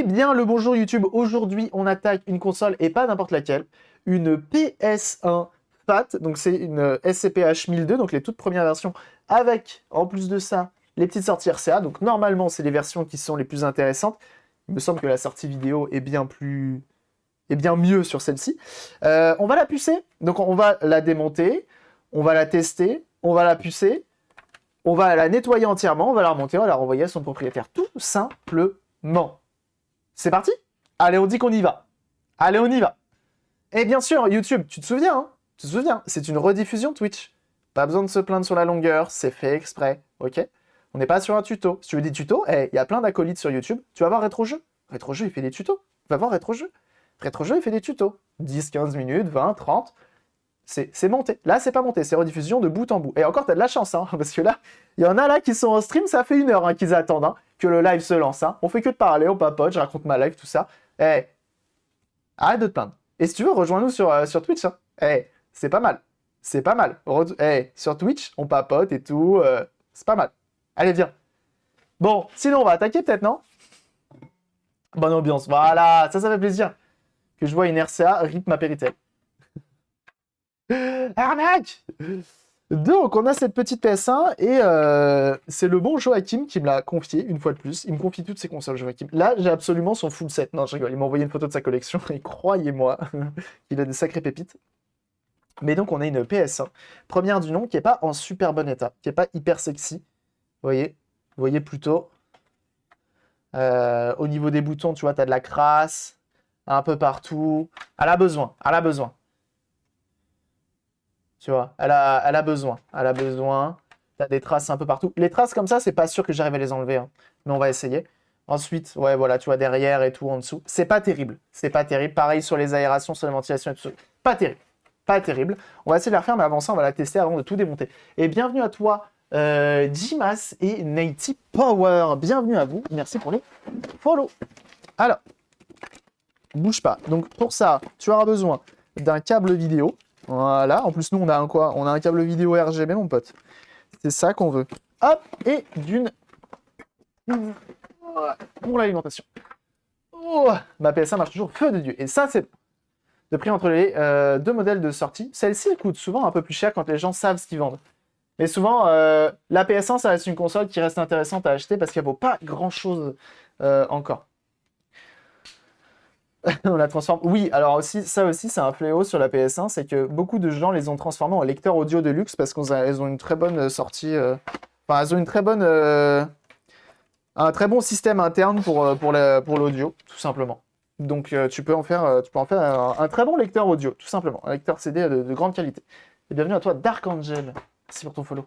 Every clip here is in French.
Eh bien, le bonjour YouTube, aujourd'hui on attaque une console et pas n'importe laquelle, une PS1 FAT, donc c'est une SCPH 1002, donc les toutes premières versions, avec en plus de ça les petites sorties RCA, donc normalement c'est les versions qui sont les plus intéressantes, il me semble que la sortie vidéo est bien mieux sur celle-ci. On va la pucer, donc on va la démonter, on va la tester, on va la pucer, on va la nettoyer entièrement, on va la remonter, on va la renvoyer à son propriétaire, tout simplement. C'est parti? Allez, on dit qu'on y va. Allez, on y va. Et bien sûr, YouTube, tu te souviens, hein? Tu te souviens, c'est une rediffusion Twitch. Pas besoin de se plaindre sur la longueur, c'est fait exprès, ok? On n'est pas sur un tuto. Si tu veux des tutos, il y a plein d'acolytes sur YouTube. Tu vas voir Rétrojeu. Rétrojeu, il fait des tutos. Va voir Rétrojeu. Rétrojeu, il fait des tutos. 10, 15 minutes, 20, 30. C'est monté. Là, c'est pas monté, c'est rediffusion de bout en bout. Et encore, t'as de la chance, hein, parce que là, il y en a là qui sont en stream, ça fait 1 heure hein, qu'ils attendent hein, que le live se lance. Hein. On fait que de parler, on papote, je raconte ma live, tout ça. Arrête de te plaindre. Et si tu veux, rejoins-nous sur Twitch. Hein. C'est pas mal. C'est pas mal. Sur Twitch, on papote et tout. C'est pas mal. Allez, viens. Bon, sinon, on va attaquer peut-être, non? Bonne ambiance. Voilà, ça fait plaisir. Que je vois une RCA, rip ma Péritel. Arnaque! Donc, on a cette petite PS1 et c'est le bon Joachim qui me l'a confié une fois de plus. Il me confie toutes ses consoles, Joachim. Là, j'ai absolument son full set. Non, je rigole. Il m'a envoyé une photo de sa collection et croyez-moi, il a des sacrées pépites. Mais donc, on a une PS1, première du nom, qui n'est pas en super bon état, qui n'est pas hyper sexy. Vous voyez plutôt. Au niveau des boutons, tu vois, tu as de la crasse un peu partout. Elle a besoin. Tu vois, elle a besoin. T'as des traces un peu partout. Les traces comme ça, c'est pas sûr que j'arrive à les enlever. Hein. Mais on va essayer. Ensuite, ouais, voilà, tu vois, derrière et tout, en dessous. C'est pas terrible. Pareil sur les aérations, sur la ventilation et tout ça. Pas terrible. On va essayer de la refaire, mais avant ça, on va la tester avant de tout démonter. Et bienvenue à toi, Jimas et Native Power. Bienvenue à vous. Merci pour les follow. Alors, bouge pas. Donc, pour ça, tu auras besoin d'un câble vidéo. Voilà, en plus nous on a un quoi? On a un câble vidéo RGB mon pote. C'est ça qu'on veut. Hop, et d'une... Pour l'alimentation. Oh, ma PS1 marche toujours feu de Dieu. Et ça c'est de prix entre les deux modèles de sortie. Celle-ci coûte souvent un peu plus cher quand les gens savent ce qu'ils vendent. Mais souvent, la PS1 ça reste une console qui reste intéressante à acheter parce qu'elle vaut pas grand-chose encore. On la transforme. Oui, alors aussi, ça aussi, c'est un fléau sur la PS1, c'est que beaucoup de gens les ont transformés en lecteurs audio de luxe parce qu'elles ont une très bonne sortie. Enfin, elles ont une très bonne, un très bon système interne pour l'audio, tout simplement. Donc, tu peux en faire un très bon lecteur audio, tout simplement. Un lecteur CD de grande qualité. Et bienvenue à toi, Dark Angel. Merci pour ton follow.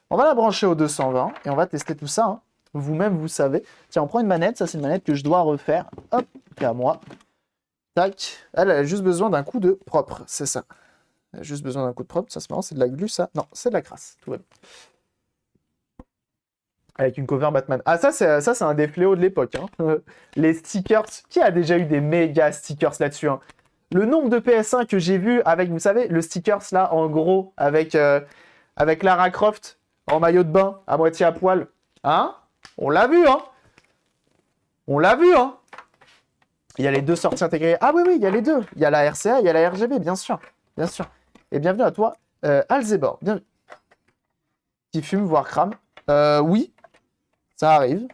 On va la brancher au 220 et on va tester tout ça. Hein. Vous-même, vous savez. Tiens, on prend une manette. Ça, c'est une manette que je dois refaire. Hop, c'est à moi. Tac. Elle a juste besoin d'un coup de propre, c'est ça. Elle a juste besoin d'un coup de propre. Ça, c'est marrant, c'est de la glu, ça? Non, c'est de la crasse. Tout va bien. Avec une cover Batman. Ah, ça, c'est un des fléaux de l'époque. Hein. Les stickers. Qui a déjà eu des méga stickers là-dessus hein? Le nombre de PS1 que j'ai vu avec, vous savez, le stickers là, en gros, avec Lara Croft en maillot de bain, à moitié à poil. Hein? On l'a vu, hein? Il y a les deux sorties intégrées. Ah oui, il y a les deux. Il y a la RCA, il y a la RGB, bien sûr. Et bienvenue à toi, Alzebor. Bienvenue. Qui fume, voire crame. Oui, ça arrive.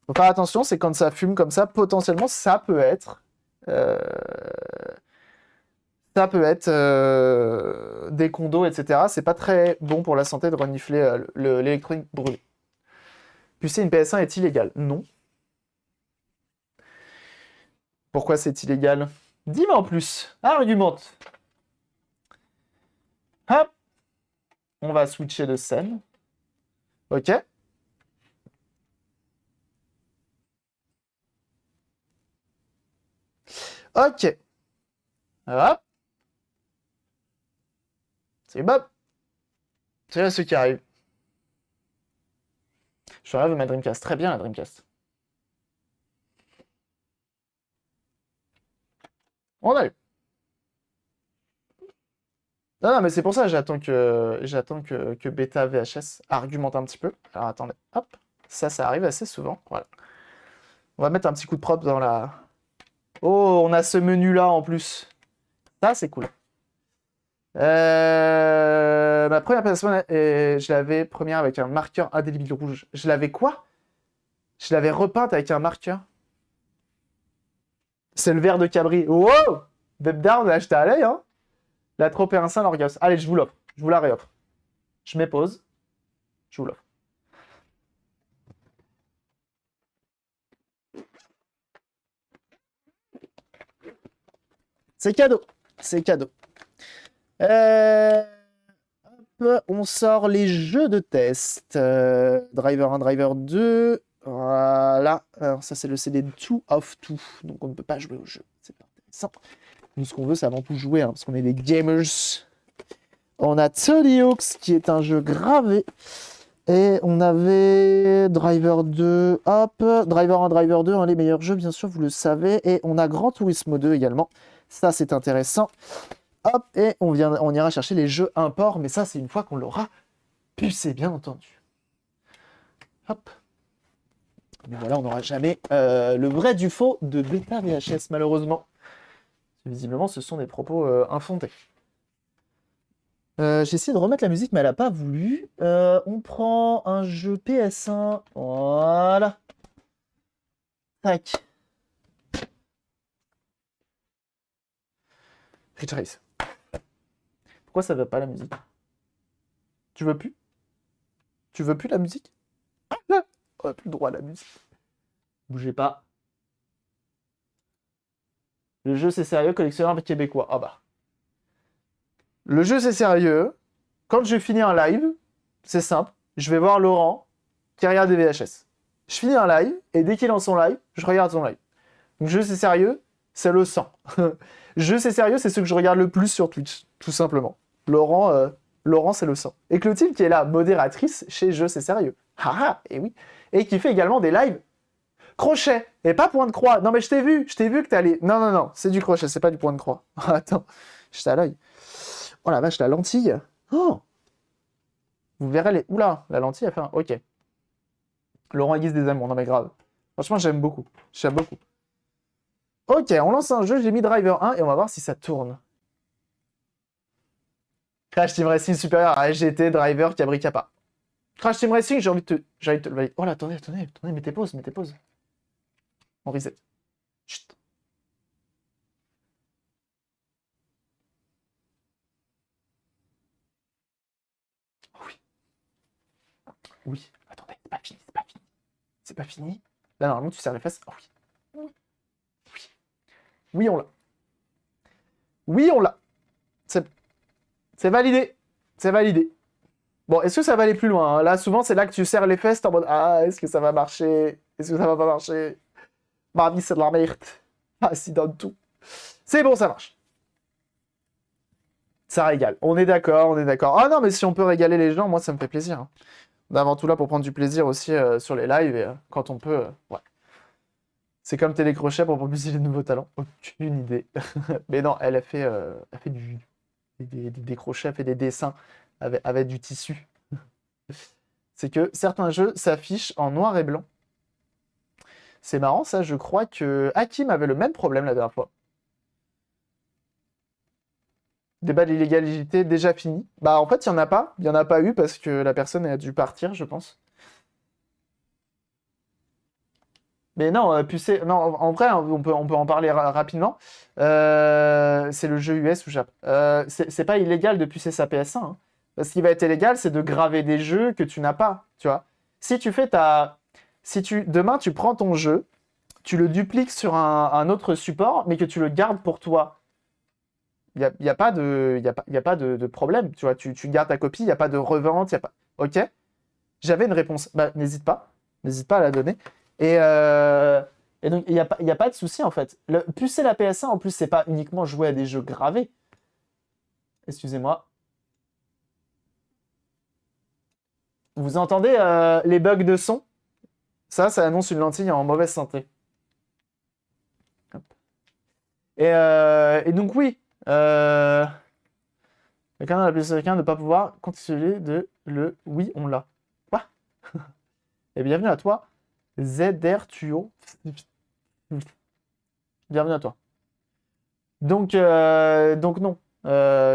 Faut faire attention, c'est quand ça fume comme ça, potentiellement, ça peut être... des condos, etc. C'est pas très bon pour la santé de renifler l'électronique brûlée. Pucer une PS1 est illégal. Non. Pourquoi c'est illégal? Dis-moi en plus. Argumente. Hop. On va switcher de scène. Ok. Ok. Hop. C'est Bob. C'est là ce qui arrive. Je suis de ma Dreamcast. Très bien la Dreamcast. On a eu. Non, mais c'est pour ça, j'attends que Beta VHS argumente un petit peu. Alors attendez, hop, ça arrive assez souvent, voilà. On va mettre un petit coup de propre dans la... Oh, on a ce menu-là en plus. Ça, c'est cool. Ma première personne, je l'avais première avec un marqueur indélébile rouge. Je l'avais quoi? Je l'avais repeinte avec un marqueur. C'est le verre de Cabri. Wow! Bebdar, on a acheté à l'œil, hein? La trop et un sein, l'orgasme. Allez, je vous l'offre. Je vous la réoffre. Je mets pause. Je vous l'offre. C'est cadeau. C'est cadeau. Hop, on sort les jeux de test. Driver 1, Driver 2. Voilà. Alors ça, c'est le CD 2 of 2. Donc on ne peut pas jouer au jeu. C'est pas intéressant. Nous, ce qu'on veut, c'est avant tout jouer, hein, parce qu'on est des gamers. On a Tony Hawks, qui est un jeu gravé. Et on avait Driver 2, hop, Driver 1, Driver 2, les meilleurs jeux, bien sûr, vous le savez. Et on a Gran Turismo 2 également. Ça, c'est intéressant. Hop, et on ira chercher les jeux import, mais ça, c'est une fois qu'on l'aura pucé, bien entendu. Hop. Mais voilà, on n'aura jamais le vrai du faux de bêta VHS, malheureusement. Visiblement, ce sont des propos infondés. J'ai essayé de remettre la musique, mais elle n'a pas voulu. On prend un jeu PS1. Voilà. Tac. Ridge Race. Pourquoi ça va pas la musique? Tu veux plus? Tu veux plus la musique? On n'a plus le droit à la musique. Bougez pas. Le jeu c'est sérieux, collectionneur québécois. Ah bah. Le jeu c'est sérieux. Quand je finis un live, c'est simple. Je vais voir Laurent qui regarde des VHS. Je finis un live et dès qu'il est dans son live, je regarde son live. Donc jeu c'est sérieux, c'est le sang. Jeu c'est sérieux, c'est ce que je regarde le plus sur Twitch, tout simplement. Laurent c'est le sang. Et Clotilde qui est la modératrice chez Jeu c'est sérieux. Ah, et oui. Et qui fait également des lives crochet et pas point de croix. Non mais je t'ai vu que t'allais. Non, non, non, c'est du crochet, c'est pas du point de croix. Attends, j'étais à l'œil. Oh la vache, la lentille. Oh, vous verrez les. Oula, la lentille a fait un. Ok. Laurent aiguise des amours, non mais grave. Franchement, j'aime beaucoup. J'aime beaucoup. Ok, on lance un jeu, j'ai mis Driver 1 et on va voir si ça tourne. Crash Team Racing supérieur à SGT, Driver, Cabri Kappa. Crash Team Racing, j'ai envie de te le valider. Oh là, attendez, mettez pause. On reset. Chut. Oui. Oui. Attendez, c'est pas fini. Là, normalement, tu serres les fesses. Oh, oui. Oui, on l'a. Oui, on l'a. C'est validé. C'est validé. Bon, est-ce que ça va aller plus loin, hein? Là, souvent, c'est là que tu serres les fesses, t'es en mode ah, est-ce que ça va marcher? Est-ce que ça va pas marcher? Ma vie, c'est de la merde. Ah, si, donne tout. C'est bon, ça marche. Ça régale. On est d'accord, on est d'accord. Ah non, mais si on peut régaler les gens, moi, ça me fait plaisir, hein. On est avant tout là pour prendre du plaisir aussi sur les lives et quand on peut, ouais. C'est comme Télécrochet pour propulser les nouveaux talents. Aucune idée. Mais non, elle fait des crochets, elle fait des dessins avec du tissu. C'est que certains jeux s'affichent en noir et blanc. C'est marrant ça, je crois que Hakim avait le même problème la dernière fois. Débat de l'illégalité déjà fini. Bah en fait, il n'y en a pas eu parce que la personne a dû partir, je pense. Mais non, non, en vrai, on peut en parler rapidement. C'est le jeu US ou Jap. C'est pas illégal de pucer sa PS1, hein. Ce qui va être illégal, c'est de graver des jeux que tu n'as pas, tu vois. Si tu fais demain, tu prends ton jeu, tu le dupliques sur un autre support, mais que tu le gardes pour toi. Il y a pas de problème, tu vois. Tu gardes ta copie, il n'y a pas de revente, il y a pas. Ok. J'avais une réponse. Bah, n'hésite pas. N'hésite pas à la donner. Et, et donc, il y a pas de souci, en fait. Pucer la PS1, en plus, c'est pas uniquement jouer à des jeux gravés. Excusez-moi. Vous entendez les bugs de son? Ça annonce une lentille en mauvaise santé. Hop. Et donc, oui. Quelqu'un a appelé quelqu'un de ne pas pouvoir continuer de le oui, on l'a. Quoi? Et bienvenue à toi. ZR Tuo. Bienvenue à toi. Donc non.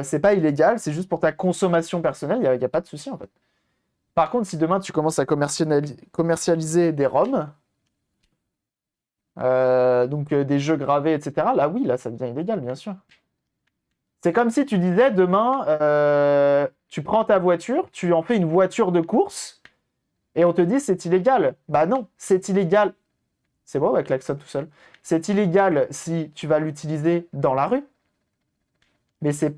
C'est pas illégal, c'est juste pour ta consommation personnelle, il n'y a pas de souci en fait. Par contre, si demain tu commences à commercialiser des ROM, donc des jeux gravés, etc., là oui, là ça devient illégal, bien sûr. C'est comme si tu disais demain, tu prends ta voiture, tu en fais une voiture de course, et on te dit c'est illégal. Bah non, c'est illégal. C'est bon, avec klaxon tout seul. C'est illégal si tu vas l'utiliser dans la rue, mais c'est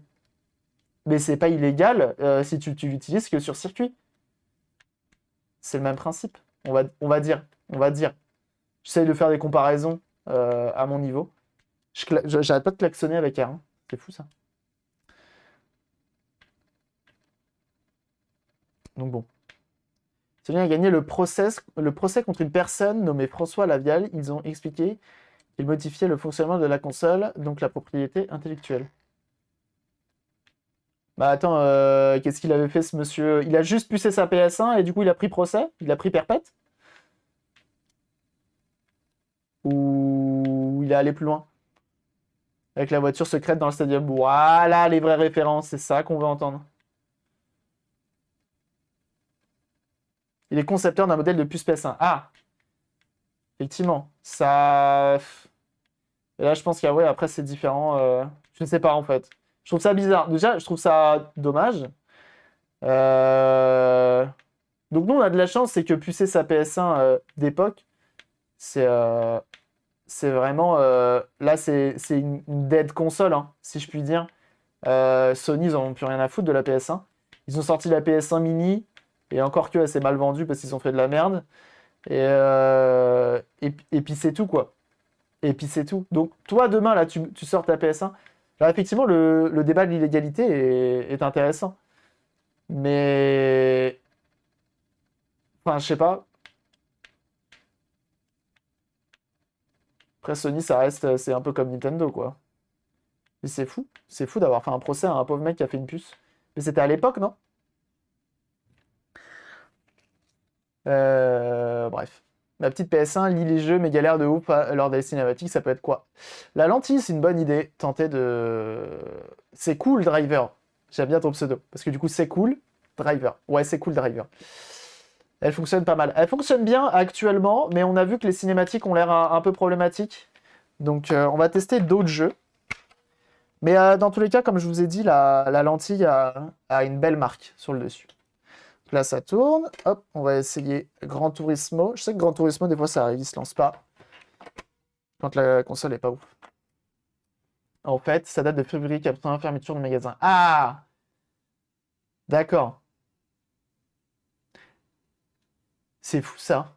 pas illégal si tu l'utilises que sur circuit. C'est le même principe. On va dire. J'essaye de faire des comparaisons à mon niveau. J'arrête pas de klaxonner avec R1. C'est fou ça. Donc bon. Celui a gagné le procès contre une personne nommée François Lavial. Ils ont expliqué qu'il modifiait le fonctionnement de la console, donc la propriété intellectuelle. Bah attends, qu'est-ce qu'il avait fait ce monsieur? Il a juste pucé sa PS1 et du coup il a pris procès? Il a pris perpète? Ou il est allé plus loin? Avec la voiture secrète dans le stadium. Voilà les vraies références, c'est ça qu'on veut entendre. Il est concepteur d'un modèle de puce PS1. Ah! Effectivement, ça... Et là je pense qu'après après c'est différent. Je ne sais pas en fait. Je trouve ça bizarre. Déjà, je trouve ça dommage. Donc nous, on a de la chance, c'est que pucer sa PS1 d'époque, c'est vraiment... là, c'est une dead console, hein, si je puis dire. Sony, ils n'en ont plus rien à foutre de la PS1. Ils ont sorti la PS1 mini, et encore que elle s'est mal vendue parce qu'ils ont fait de la merde. Et puis c'est tout, quoi. Et puis c'est tout. Donc toi, demain, là, tu sors ta PS1. Alors effectivement, le débat de l'illégalité est intéressant. Mais... Enfin, je sais pas. Après, Sony, ça reste... C'est un peu comme Nintendo, quoi. Mais c'est fou. C'est fou d'avoir fait un procès à un pauvre mec qui a fait une puce. Mais c'était à l'époque, non? Bref. Ma petite PS1 lit les jeux mais galère de ouf lors des cinématiques, ça peut être quoi? La lentille, c'est une bonne idée. Tenter de... C'est cool, Driver. J'aime bien ton pseudo. Parce que du coup, c'est cool, Driver. Ouais, c'est cool, Driver. Elle fonctionne pas mal. Elle fonctionne bien actuellement, mais on a vu que les cinématiques ont l'air un peu problématiques. Donc, on va tester d'autres jeux. Mais dans tous les cas, comme je vous ai dit, la lentille a une belle marque sur le dessus. Là, ça tourne. Hop, on va essayer Gran Turismo. Je sais que Gran Turismo, des fois, ça arrive, il se lance pas. Quand la console est pas ouf. En fait, ça date de février, après fermeture du magasin. Ah! D'accord. C'est fou, ça.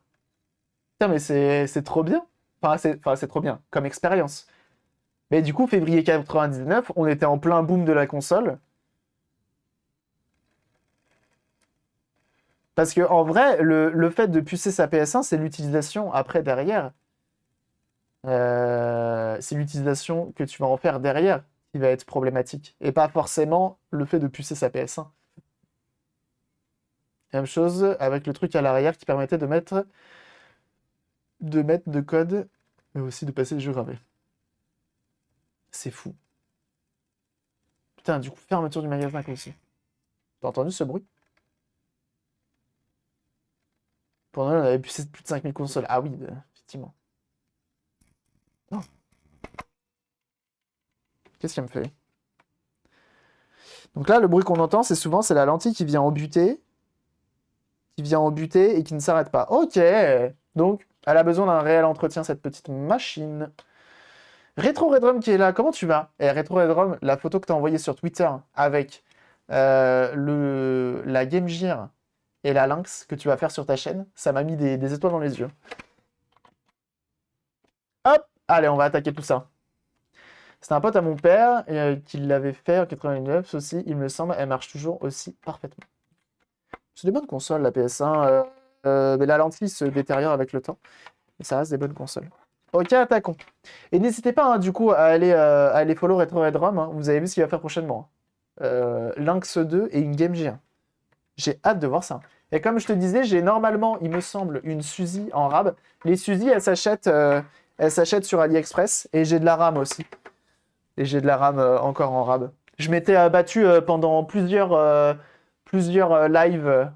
Putain, mais c'est trop bien. Enfin, c'est trop bien, comme expérience. Mais du coup, février 99, on était en plein boom de la console. Parce que en vrai, le fait de pucer sa PS1, c'est l'utilisation après derrière. C'est l'utilisation que tu vas en faire derrière qui va être problématique. Et pas forcément le fait de pucer sa PS1. Même chose avec le truc à l'arrière qui permettait de mettre de code, mais aussi de passer les jeux gravés. C'est fou. Putain, du coup, fermeture du magasin aussi. T'as entendu ce bruit? Pendant là, on avait pucé plus de 5000 consoles. Ah oui, effectivement. Oh. Qu'est-ce qu'elle me fait? Donc là, le bruit qu'on entend, c'est souvent c'est la lentille qui vient en butée. Et qui ne s'arrête pas. Ok. Donc, elle a besoin d'un réel entretien, cette petite machine. Retro Redrum qui est là, comment tu vas? Et Retro Redrum, la photo que tu as envoyée sur Twitter avec la Game Gear et la Lynx que tu vas faire sur ta chaîne, ça m'a mis des étoiles dans les yeux. Hop! Allez, on va attaquer tout ça. C'est un pote à mon père qui l'avait fait en 89 aussi, il me semble, elle marche toujours aussi parfaitement. C'est des bonnes consoles, la PS1, mais la lentille se détériore avec le temps, mais ça reste des bonnes consoles. Ok, attaquons. Et n'hésitez pas, hein, du coup, à aller follow Retro Redrum, hein. Vous avez vu ce qu'il va faire prochainement. Lynx 2 et une Game Gear. J'ai hâte de voir ça. Et comme je te disais, j'ai normalement, il me semble, une Suzy en rab. Les Suzy, elles s'achètent sur AliExpress. Et j'ai de la RAM aussi. Et j'ai de la RAM encore en rab. Je m'étais battu pendant plusieurs lives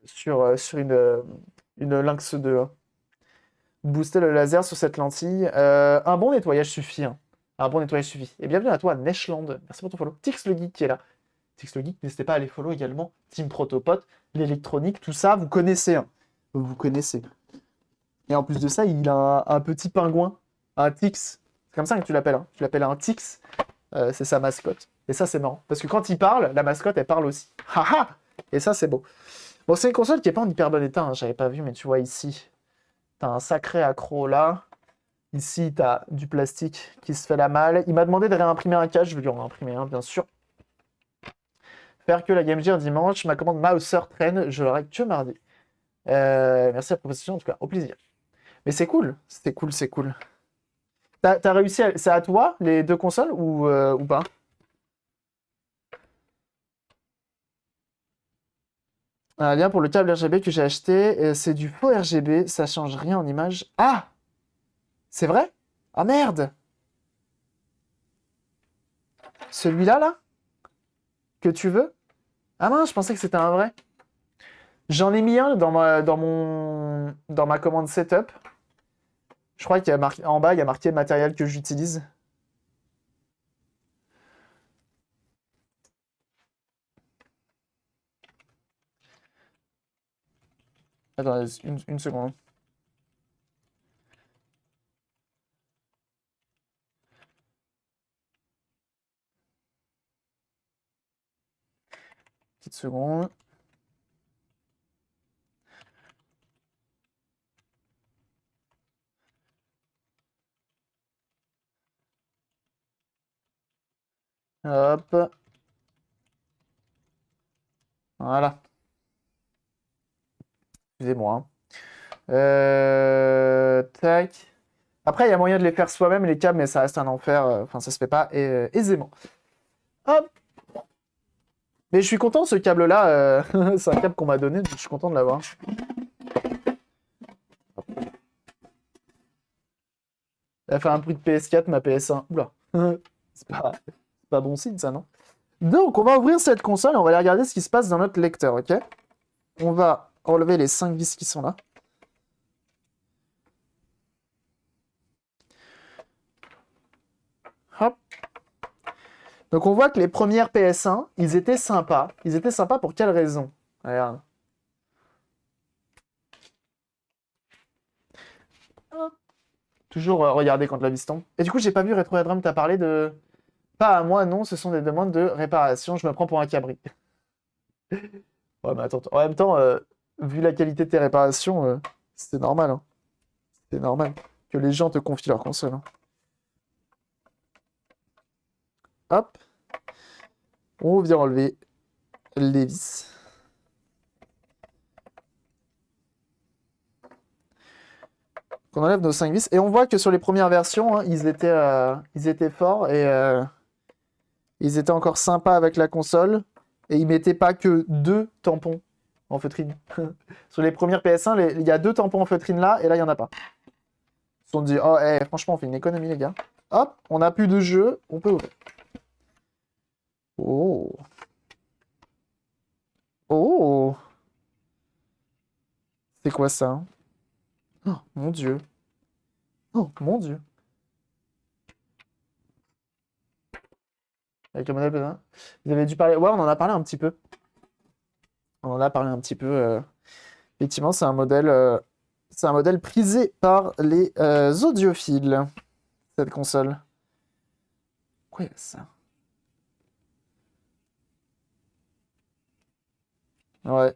sur une Lynx 2. Booster le laser sur cette lentille. Un bon nettoyage suffit. Hein. Un bon nettoyage suffit. Et bienvenue à toi, Neshland. Merci pour ton follow. Tix le Geek qui est là. Tix le Geek, n'hésitez pas à aller follow également. Team Protopot, l'électronique, tout ça, vous connaissez. Hein. Vous connaissez. Et en plus de ça, il a un petit pingouin. Un Tix. C'est comme ça que tu l'appelles. Hein. Tu l'appelles un Tix. C'est sa mascotte. Et ça, c'est marrant. Parce que quand il parle, la mascotte, elle parle aussi. Haha. Et ça, c'est beau. Bon, c'est une console qui n'est pas en hyper bon état. Hein. J'avais pas vu, mais tu vois ici. T'as un sacré accro là. Ici, t'as du plastique qui se fait la malle. Il m'a demandé de réimprimer un cache. Je vais lui en réimprimer un, bien sûr. Faire que la Game Gear dimanche. Ma commande Mouser traîne. Je l'aurai que mardi. Merci à la proposition, en tout cas. Au plaisir. Mais c'est cool. C'est cool, c'est cool. T'as réussi à... C'est à toi, les deux consoles, ou pas? Un lien pour le câble RGB que j'ai acheté. C'est du faux RGB. Ça change rien en image. Ah! C'est vrai? Ah merde! Celui-là, là? Que tu veux? Ah mince, je pensais que c'était un vrai. J'en ai mis un dans ma commande setup. Je crois qu'il y a marqué en bas, il y a marqué matériel que j'utilise. Attends, une seconde. Petite seconde. Hop. Voilà. Excusez-moi. Hein. Tac. Après, il y a moyen de les faire soi-même, les câbles, mais ça reste un enfer. Enfin, ça se fait pas aisément. Hop. Mais je suis content, ce câble-là. C'est un câble qu'on m'a donné, donc je suis content de l'avoir. Elle a fait un bruit de PS4, ma PS1. Oula. C'est pas bon signe, ça, non? Donc, on va ouvrir cette console et on va aller regarder ce qui se passe dans notre lecteur, ok? On va enlever les 5 vis qui sont là. Hop. Donc, on voit que les premières PS1, ils étaient sympas. Ils étaient sympas pour quelle raison? Regarde. Toujours regarder quand la vis tombe. Et du coup, j'ai pas vu Retro Headroom, t'as parlé de... Pas à moi, non, ce sont des demandes de réparation. Je me prends pour un cabri. Ouais, mais attends, en même temps, vu la qualité de tes réparations, c'est normal. Hein. C'est normal que les gens te confient leur console. Hein. Hop. On vient enlever les vis. On enlève nos 5 vis. Et on voit que sur les premières versions, hein, ils étaient forts et ils étaient encore sympas avec la console. Et ils mettaient pas que 2 tampons en feutrine. Sur les premières PS1, il y a 2 tampons en feutrine là, et là, il n'y en a pas. Ils se sont dit, oh, franchement, on fait une économie, les gars. Hop, on n'a plus de jeu, on peut ouvrir. Oh. Oh. C'est quoi ça? Oh, mon Dieu. Oh, mon Dieu. Avec le modèle P1. Vous avez dû parler... Ouais, on en a parlé un petit peu. On en a parlé un petit peu. Effectivement, c'est un modèle prisé par les audiophiles, cette console. Quoi est ça? Ouais.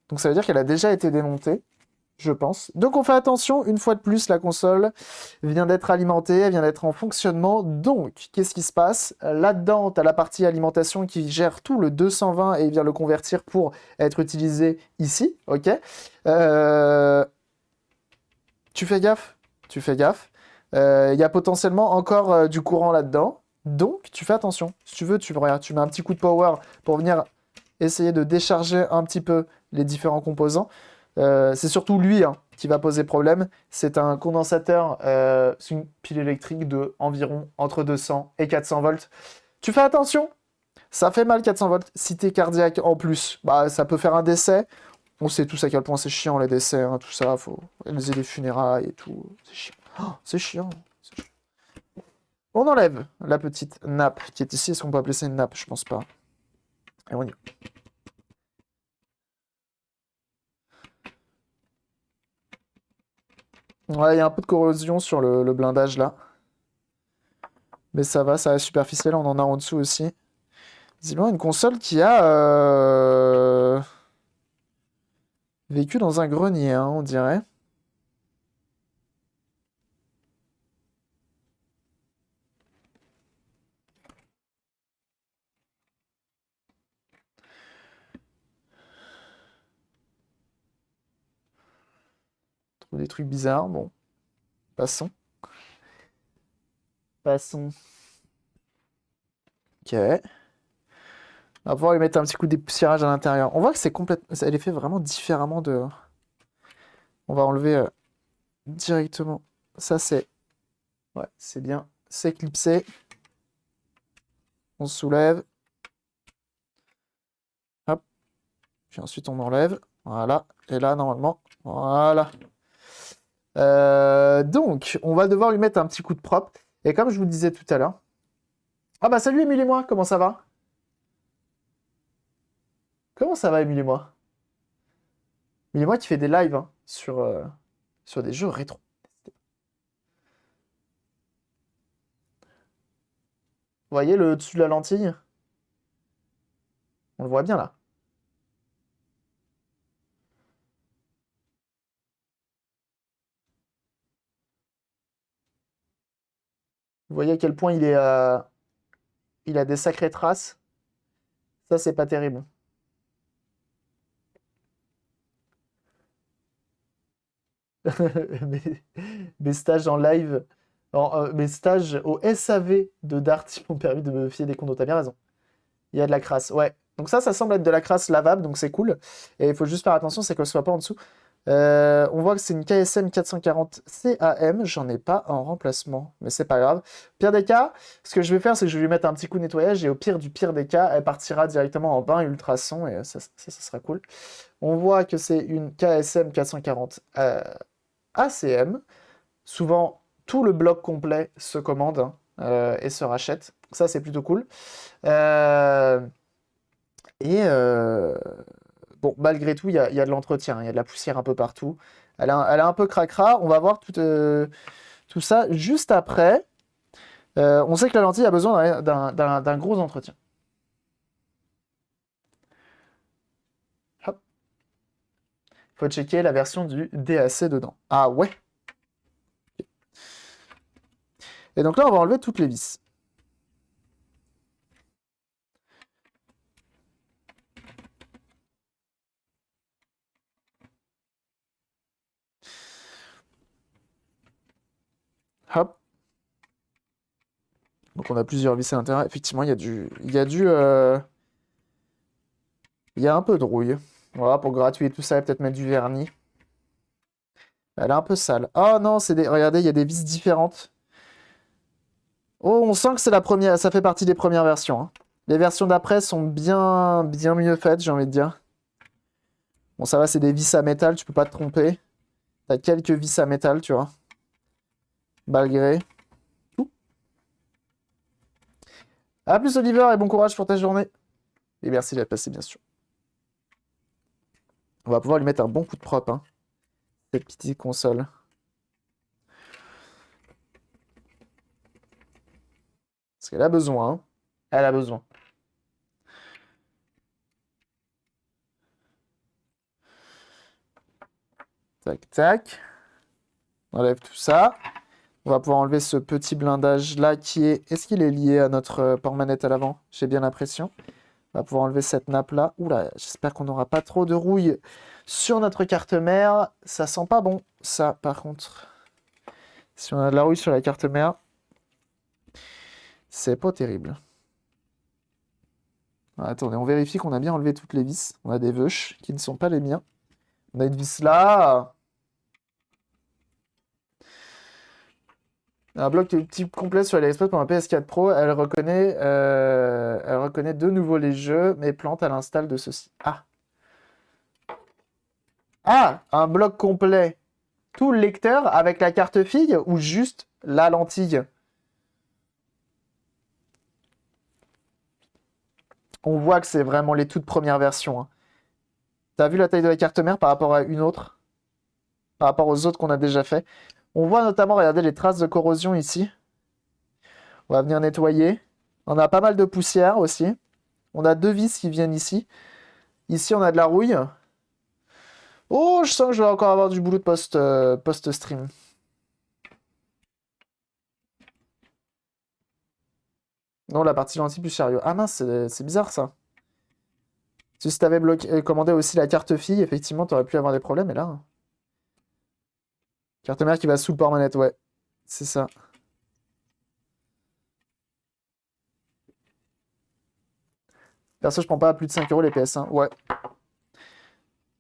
Donc ça veut dire qu'elle a déjà été démontée, je pense. Donc on fait attention, une fois de plus, la console vient d'être alimentée, elle vient d'être en fonctionnement. Donc, qu'est-ce qui se passe? Là-dedans, tu as la partie alimentation qui gère tout le 220 et vient le convertir pour être utilisé ici, ok? Tu fais gaffe? Tu fais gaffe. Il y a potentiellement encore du courant là-dedans. Donc, tu fais attention. Si tu veux, regarde, tu mets un petit coup de power pour venir essayer de décharger un petit peu les différents composants. C'est surtout lui hein, qui va poser problème. C'est un condensateur, c'est une pile électrique de environ entre 200 et 400 volts. Tu fais attention, ça fait mal 400 volts. Si t'es cardiaque en plus, bah, ça peut faire un décès. On sait tous à quel point c'est chiant les décès, hein, tout ça. Faut réaliser des funérailles et tout. C'est chiant. Oh, c'est chiant. On enlève la petite nappe qui est ici. Est-ce qu'on peut appeler ça une nappe? Je pense pas. Et on y va. Ouais, il y a un peu de corrosion sur le blindage là. Mais ça va superficiel, on en a en dessous aussi. Visiblement une console qui a vécu dans un grenier, hein, on dirait. On trouve des trucs bizarres, bon. Passons. Passons. Ok. On va pouvoir lui mettre un petit coup de dépoussiérage à l'intérieur. On voit que c'est complètement... Elle est fait vraiment différemment de... On va enlever directement. Ça, c'est... Ouais, c'est bien. C'est clipsé. On soulève. Hop. Puis ensuite, on enlève. Voilà. Et là, normalement, voilà. Donc, on va devoir lui mettre un petit coup de propre. Et comme je vous le disais tout à l'heure... Ah bah salut Émile et moi, comment ça va? Comment ça va Émile et moi? Émile et moi qui fait des lives hein, sur des jeux rétro. Vous voyez le dessus de la lentille? On le voit bien là. Vous voyez à quel point il a des sacrées traces. Ça, c'est pas terrible. mes, mes stages en live, mes stages au SAV de Dart qui m'ont permis de me fier des condos. T'as bien raison. Il y a de la crasse, ouais. Donc ça semble être de la crasse lavable, donc c'est cool. Et il faut juste faire attention, c'est qu'elle soit pas en dessous. On voit que c'est une KSM 440 CAM, j'en ai pas en remplacement, mais c'est pas grave. Pire des cas, ce que je vais faire, c'est que je vais lui mettre un petit coup de nettoyage et au pire du pire des cas, elle partira directement en bain ultrason et ça sera cool. On voit que c'est une KSM 440 ACM. Souvent, tout le bloc complet se commande hein, et se rachète. Ça, c'est plutôt cool. Euh, et bon, malgré tout, il y a de l'entretien, il y a de la poussière un peu partout. Elle a un peu cracra. On va voir tout ça juste après. On sait que la lentille a besoin d'un gros entretien. Hop. Faut checker la version du DAC dedans. Ah ouais. Et donc là, on va enlever toutes les vis. Hop. Donc on a plusieurs vis à l'intérieur. Effectivement, il y a un peu de rouille. Voilà, pour gratouiller tout ça, peut-être mettre du vernis. Elle est un peu sale. Oh non, regardez, il y a des vis différentes. Oh, on sent que c'est la première, ça fait partie des premières versions. Hein. Les versions d'après sont bien mieux faites, j'ai envie de dire. Bon, ça va, c'est des vis à métal, tu peux pas te tromper. T'as quelques vis à métal, tu vois. Malgré tout. A plus Oliver et bon courage pour ta journée. Et merci d'être passé, bien sûr. On va pouvoir lui mettre un bon coup de propre, hein, cette petite console. Parce qu'elle a besoin, hein. Elle a besoin. Tac, tac. On enlève tout ça. On va pouvoir enlever ce petit blindage là qui est... Est-ce qu'il est lié à notre port-manette à l'avant? J'ai bien l'impression. On va pouvoir enlever cette nappe là. Oula, j'espère qu'on n'aura pas trop de rouille sur notre carte mère. Ça sent pas bon, ça par contre. Si on a de la rouille sur la carte mère, C'est pas terrible. Ah, attendez, on vérifie qu'on a bien enlevé toutes les vis. On a des veuches qui ne sont pas les miens. On a une vis là. Un bloc type complet sur AliExpress pour un PS4 Pro. Elle reconnaît de nouveau les jeux, mais plante à l'install de ceci. Ah. Ah, un bloc complet. Tout le lecteur avec la carte fille ou juste la lentille? On voit que c'est vraiment les toutes premières versions, hein. T'as vu la taille de la carte mère par rapport à une autre? Par rapport aux autres qu'on a déjà fait? On voit notamment, regardez les traces de corrosion ici. On va venir nettoyer. On a pas mal de poussière aussi. On a deux vis qui viennent ici. Ici, on a de la rouille. Oh, je sens que je vais encore avoir du boulot de post-stream. Non, la partie lentille plus sérieux. Ah mince, c'est bizarre ça. Si tu avais commandé aussi la carte fille, effectivement, tu aurais pu avoir des problèmes, mais là. Carte mère qui va sous le port-manette, ouais. C'est ça. Perso, je prends pas à plus de 5 € les PS1. Ouais.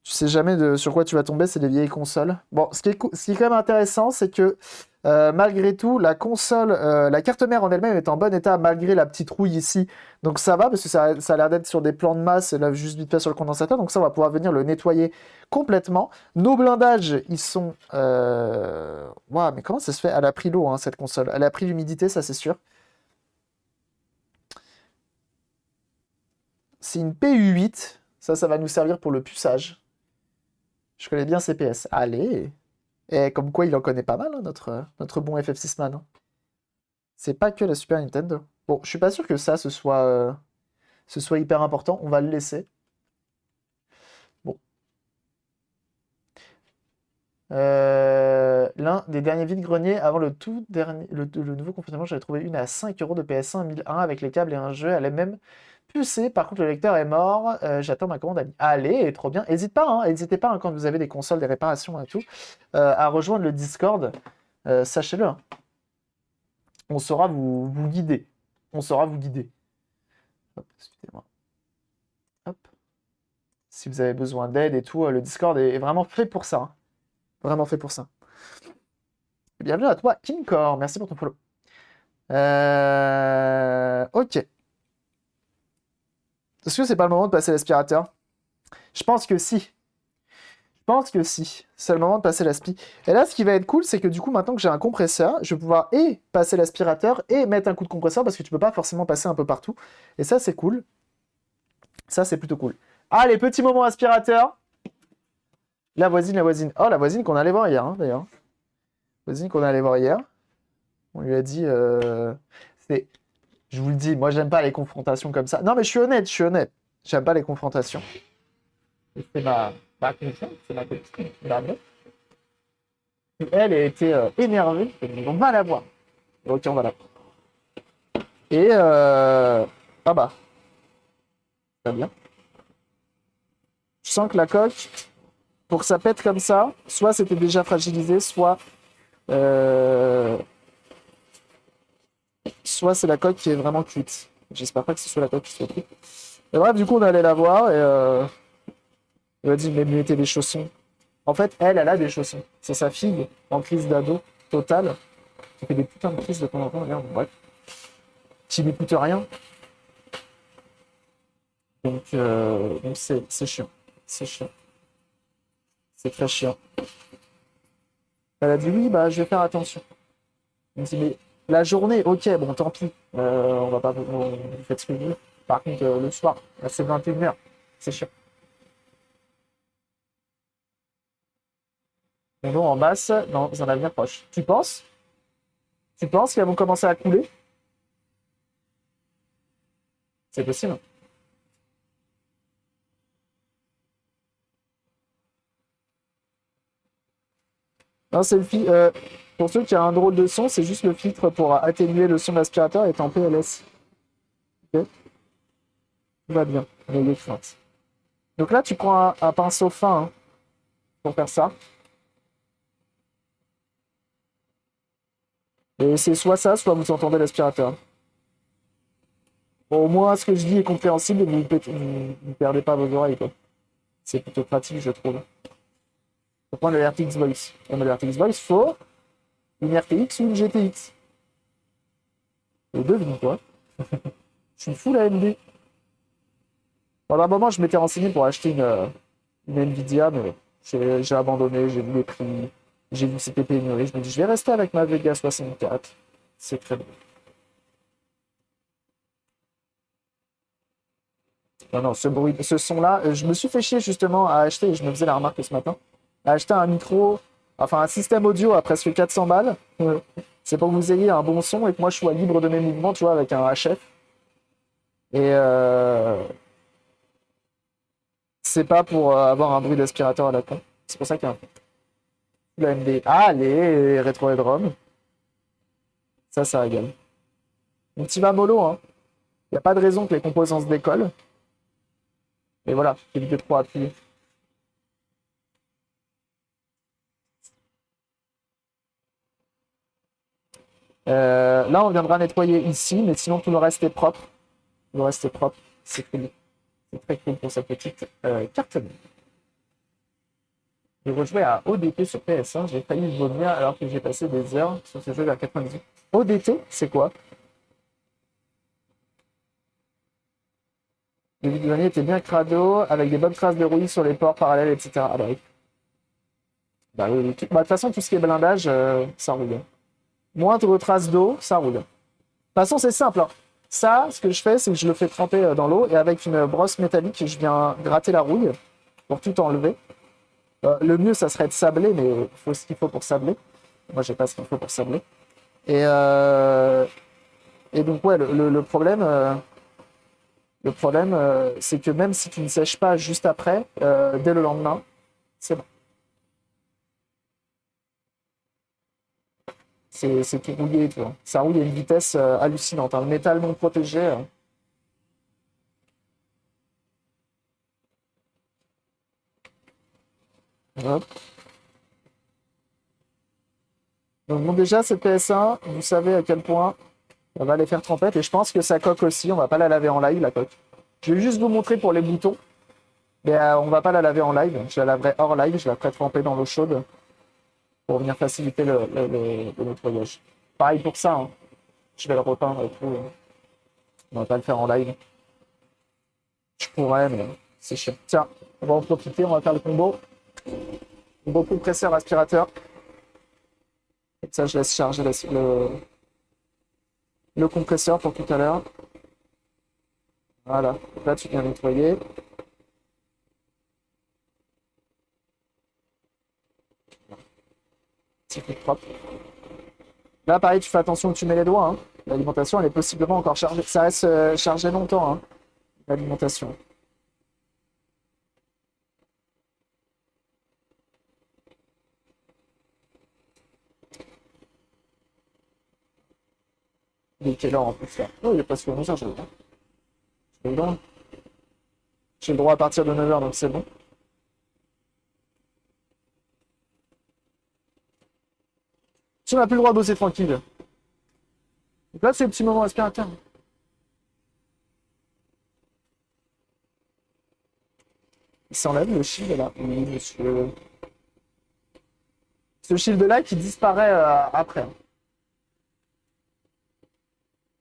Tu sais jamais sur quoi tu vas tomber, c'est des vieilles consoles. Bon, ce qui est quand même intéressant, c'est que malgré tout, la console, la carte mère en elle-même est en bon état malgré la petite rouille ici. Donc ça va, parce que ça a l'air d'être sur des plans de masse, et là juste vite fait sur le condensateur. Donc ça, on va pouvoir venir le nettoyer complètement. Nos blindages, ils sont... Waouh, mais comment ça se fait? Elle a pris l'eau, hein, cette console. Elle a pris l'humidité, ça c'est sûr. C'est une PU8. Ça va nous servir pour le puçage. Je connais bien CPS. Allez! Et comme quoi, il en connaît pas mal, hein, notre bon FF6 Man, hein. C'est pas que la Super Nintendo. Bon, je suis pas sûr que ça, ce soit hyper important. On va le laisser. Bon. L'un des derniers vides-greniers avant le tout dernier, le nouveau confinement, j'avais trouvé une à 5 € de PS1 1001 avec les câbles et un jeu. Elle est même pucée. Par contre, le lecteur est mort. J'attends ma commande. Allez, trop bien. N'hésitez pas, hein, quand vous avez des consoles, des réparations et tout, à rejoindre le Discord. Sachez-le, hein. On saura vous guider. On saura vous guider. Hop, excusez-moi. Hop. Si vous avez besoin d'aide et tout, le Discord est vraiment fait pour ça, hein. Vraiment fait pour ça. Bienvenue à toi, Kinkor. Merci pour ton follow. Ok. Est-ce que c'est pas le moment de passer l'aspirateur? Je pense que si. Je pense que si. C'est le moment de passer l'aspi. Et là, ce qui va être cool, c'est que du coup, maintenant que j'ai un compresseur, je vais pouvoir et passer l'aspirateur et mettre un coup de compresseur parce que tu peux pas forcément passer un peu partout. Et ça, c'est cool. Ça, c'est plutôt cool. Allez, petit moment aspirateur. La voisine, la voisine. Oh, la voisine qu'on allait voir hier, hein, d'ailleurs. Voisine qu'on allait voir hier. On lui a dit... Je vous le dis, moi, j'aime pas les confrontations comme ça. Non, mais je suis honnête, J'aime pas les confrontations. C'est ma confiance, c'est ma copine. Et elle était énervée. On va la voir. Ok, on va la voir. Et... Ah bah. Très bien. Je sens que la coque, pour que ça pète comme ça, soit c'était déjà fragilisé, soit c'est la coque qui est vraiment cuite. J'espère pas que ce soit la coque qui soit cuite. Et bref, du coup, on allait la voir et elle m'a dit, mais mettez des chaussons. En fait, elle a des chaussons. C'est sa fille en crise d'ado totale qui fait des putains de crises de temps en temps. Regarde, bref. Qui n'écoute rien. Donc c'est chiant. C'est chiant. C'est très chiant. Elle a dit oui, bah je vais faire attention. On me dit mais la journée, ok, bon tant pis. On va pas vous faites ce que vous voulez. Par contre, le soir, là c'est 21h. C'est chiant. Mon nom en masse dans un avenir proche. Tu penses? Tu penses qu'elles vont commencer à couler? C'est possible. Non, c'est le filtre. Pour ceux qui ont un drôle de son, c'est juste le filtre pour atténuer le son de l'aspirateur est en PLS. Ok. Tout va bien. N'ayez crainte. Donc là, tu prends un pinceau fin, hein, pour faire ça. Et c'est soit ça, soit vous entendez l'aspirateur. Bon, au moins, ce que je dis est compréhensible et vous perdez pas vos oreilles, quoi. C'est plutôt pratique, je trouve. Faut prendre le RTX Voice. Et le RTX Voice, faut une RTX ou une GTX. Et devine quoi. Je suis full AMD. Pendant un moment, je m'étais renseigné pour acheter une Nvidia, mais j'ai abandonné, j'ai vu les prix, j'ai vu que c'était pénurie. Je me dis, je vais rester avec ma Vega 64. C'est très bon. Non, non, ce son-là, je me suis fait chier justement à acheter, et je me faisais la remarque ce matin, à acheter un micro, enfin un système audio à presque 400 balles. C'est pour que vous ayez un bon son et que moi je sois libre de mes mouvements, tu vois, avec un HF. Et c'est pas pour avoir un bruit d'aspirateur à la con. C'est pour ça qu'il y a un AMD. Ah, les rétro headroom. Ça régale. Mon petit va mollo, hein. Il n'y a pas de raison que les composants se décollent. Et voilà, évitez de trop appuyer. Là, on viendra nettoyer ici, mais sinon tout le reste est propre. Tout le reste est propre. C'est cool. C'est très cool pour cette petite carte. J'ai rejoué à ODT sur PS1. J'ai failli vomir alors que j'ai passé des heures sur ce jeu vers 98. ODT, c'est quoi? Le vidéo dernier était bien crado, avec des bonnes traces de rouille sur les ports parallèles, etc. Ah bah oui. Bah oui, oui. Bah, de toute façon, tout ce qui est blindage, ça roule. Moindre trace d'eau, ça roule. De toute façon, c'est simple, hein. Ça, ce que je fais, c'est que je le fais tremper dans l'eau et avec une brosse métallique, je viens gratter la rouille pour tout enlever. Le mieux, ça serait de sabler, mais il faut ce qu'il faut pour sabler. Moi, j'ai pas ce qu'il faut pour sabler. Et donc, ouais, le problème, c'est que même si tu ne sèches pas juste après, dès le lendemain, c'est bon. C'est tout rouillé, tu vois. Ça rouille à une vitesse hallucinante, hein. Le métal non protégé. Hop. Donc bon, déjà, cette PS1, vous savez à quel point on va les faire trempette. Et je pense que sa coque aussi, on va pas la laver en live, la coque. Je vais juste vous montrer pour les boutons. Mais on va pas la laver en live. Je la laverai hors live, je la ferai tremper dans l'eau chaude pour venir faciliter le nettoyage. Pareil pour ça, hein. Je vais le repeindre et tout. On va pas le faire en live. Je pourrais, mais c'est chiant. Tiens, on va en profiter, on va faire le combo. Combo compresseur aspirateur. Et ça, je laisse charger le compresseur pour tout à l'heure. Voilà, là tu viens nettoyer. Petit coup propre. Là, pareil, tu fais attention où tu mets les doigts, hein. L'alimentation, elle est possiblement encore chargée. Ça reste chargé longtemps, hein, l'alimentation. Il est quelle heure en plus là? Oh, il est presque 11h, j'ai le droit. J'ai le droit. J'ai le droit à partir de 9h, donc c'est bon. Tu n'as plus le droit de bosser tranquille. Donc là, c'est le petit moment aspirateur. Il s'enlève le shield là. Oui, monsieur. Ce shield là qui disparaît après.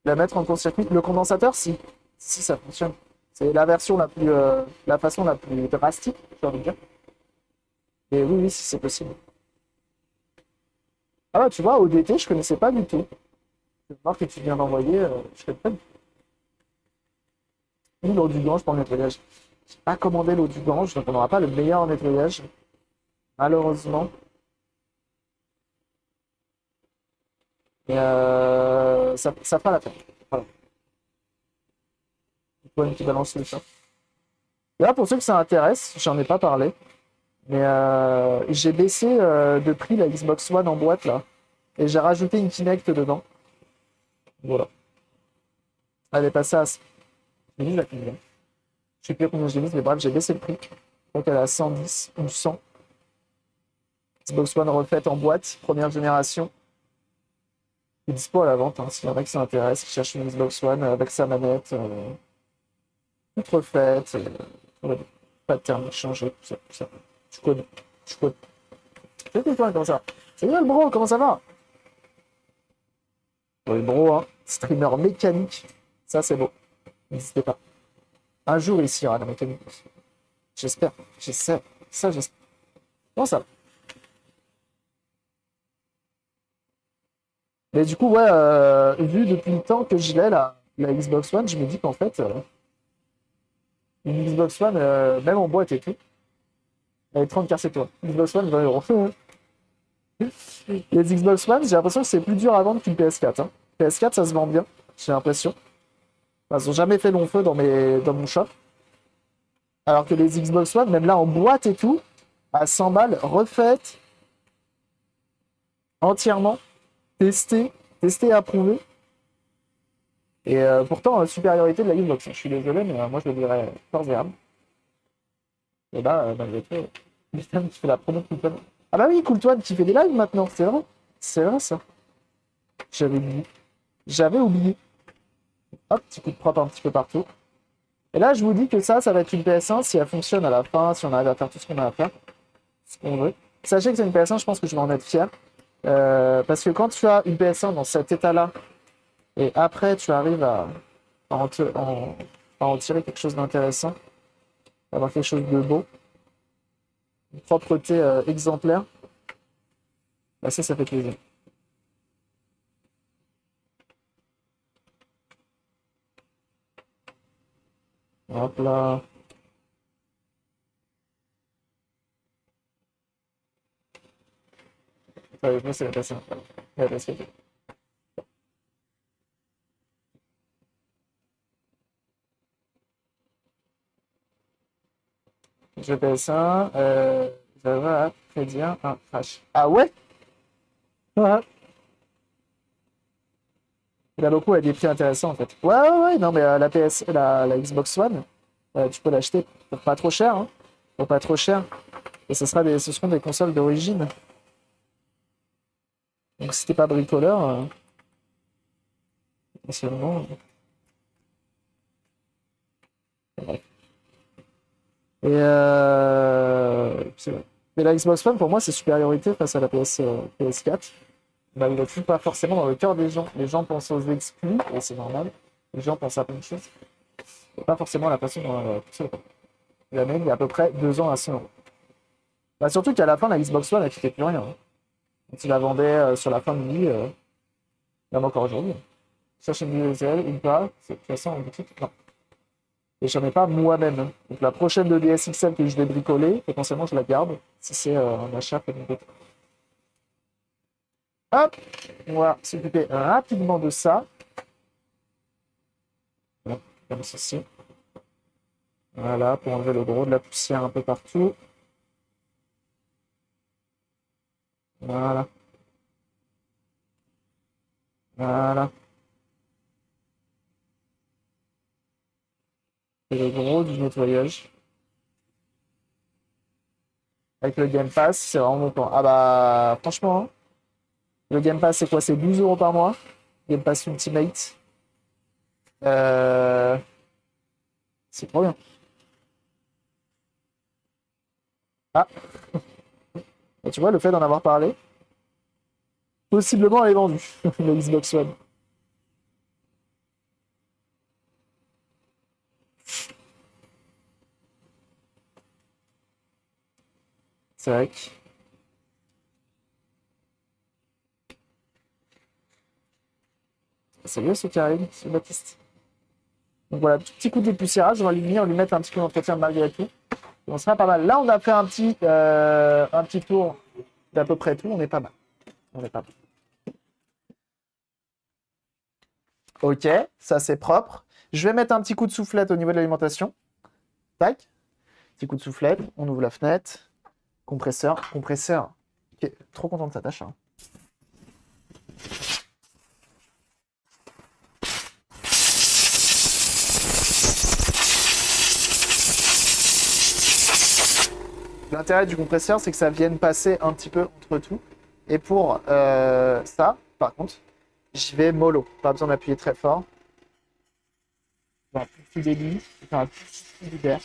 La mettre en court-circuit. Le condensateur, si. Si, ça fonctionne. C'est la version la façon la plus drastique, j'ai envie de dire. Et oui, oui, si c'est possible. Ah bah, tu vois, ODT, je connaissais pas du tout. Je voir que tu viens d'envoyer, je connais pas du tout. Ou l'eau du Gange pour le nettoyage. J'ai pas commandé l'eau du Gange, donc on n'aura pas le meilleur nettoyage. Malheureusement. Et ça fera l'affaire. Voilà. Une qui balance le chat. Et là, pour ceux que ça intéresse, j'en ai pas parlé. Mais j'ai baissé de prix la Xbox One en boîte là. Et j'ai rajouté une Kinect dedans. Voilà. Elle est passée à. J'ai mis la Kinect. Je sais plus combien j'ai mis, mais bref, j'ai baissé le prix. Donc elle est à 110 ou 100. Xbox One refaite en boîte, première génération. est dispo à la vente, hein, s'il y en a qui s'intéressent, qui cherchent une Xbox One avec sa manette, toute refaite, pas de thermique changé, tout ça, tout ça. Je connais, je connais. Salut toi, comment ça va? Salut le bro, comment ça va? Oui, bro, hein, streamer mécanique, ça c'est beau, n'hésitez pas. Un jour il ira la mécanique. J'espère, j'essaie, ça j'espère. Bon, ça va. Mais du coup, ouais, vu depuis le temps que je l'ai, la Xbox One, je me dis qu'en fait, une Xbox One, même en boîte et tout, elle est 30 c'est toi. Xbox One, 20 euros. Les Xbox One, j'ai l'impression que c'est plus dur à vendre qu'une PS4. Hein. PS4, ça se vend bien, j'ai l'impression. Enfin, ils n'ont jamais fait long feu dans mon shop. Alors que les Xbox One, même là en boîte et tout, à 100 balles, refaites, entièrement, testées, testées et approuvées. Et pourtant, supériorité de la Xbox. Je suis désolé, mais moi je le dirais corps et âme. Et là, malgré tout, Bistam qui fait la promo de Cooltoine. Ah bah oui, Cooltoine qui fait des lives maintenant, c'est vrai. C'est vrai ça. J'avais oublié. J'avais oublié. Hop, petit coup de propre un petit peu partout. Et là, je vous dis que ça va être une PS1 si elle fonctionne à la fin, si on arrive à faire tout ce qu'on a à faire, ce qu'on veut. Sachez que c'est une PS1, je pense que je vais en être fier. Parce que quand tu as une PS1 dans cet état-là, et après tu arrives à en tirer quelque chose d'intéressant, avoir quelque chose de beau, une propreté exemplaire, bah ça fait plaisir. Hop là. Ouais, moi, c'est la PS1. Ouais, parce que- Je PS1, j'avais à prédire un crash. Ah ouais? Ouais. La loco a des prix intéressants en fait. Ouais, ouais, ouais, non, mais la Xbox One, tu peux l'acheter pour pas trop cher, hein. Pour pas trop cher. Et ce seront des consoles d'origine. Donc si t'es pas bricoleur, essentiellement. Ouais. Et c'est vrai. Mais la Xbox One, pour moi, c'est supériorité face à la PS4. Malgré tout, pas forcément dans le cœur des gens. Les gens pensent aux exclus, et c'est normal. Les gens pensent à plein de choses. Et pas forcément à la façon dont la console est. La même, il y a à peu près 2 ans à 100 euros. Bah, surtout qu'à la fin, la Xbox One, elle coûtait plus rien. Hein. Quand ils la vendaient sur la fin de vie, même encore aujourd'hui. Chercher une DSL ou pas, c'est de toute façon en boutique, non. Et j'en ai pas moi-même. Hein. Donc la prochaine de DSXL que je vais bricoler, potentiellement je la garde, si c'est un achat pour mon côté. Hop, on va s'occuper rapidement de ça. Voilà, comme ceci. Voilà, pour enlever le gros de la poussière un peu partout. Voilà. Voilà. C'est le gros du nettoyage. Avec le Game Pass, c'est vraiment mon plan. Ah bah, franchement, hein, le Game Pass, c'est quoi? C'est 12 euros par mois. Game Pass Ultimate. Euh, C'est trop bien. Ah, et tu vois, le fait d'en avoir parlé, possiblement elle est vendue, le Xbox One. C'est vrai que c'est mieux ce qui arrive, ce Baptiste. Donc voilà, petit coup de dépoussiérage, on va lui venir lui mettre un petit coup d'entretien malgré tout. Et on sera pas mal. Là, on a fait un petit tour d'à peu près tout, on est pas mal. On est pas mal. Ok, ça c'est propre. Je vais mettre un petit coup de soufflette au niveau de l'alimentation. Tac, petit coup de soufflette, on ouvre la fenêtre. Compresseur, compresseur. Ok, trop content de sa tâche. Hein. L'intérêt du compresseur, c'est que ça vienne passer un petit peu entre tout. Et pour ça, par contre, J'y vais mollo. Pas besoin d'appuyer très fort. Je vais un petit délit. Je vais un petit libère.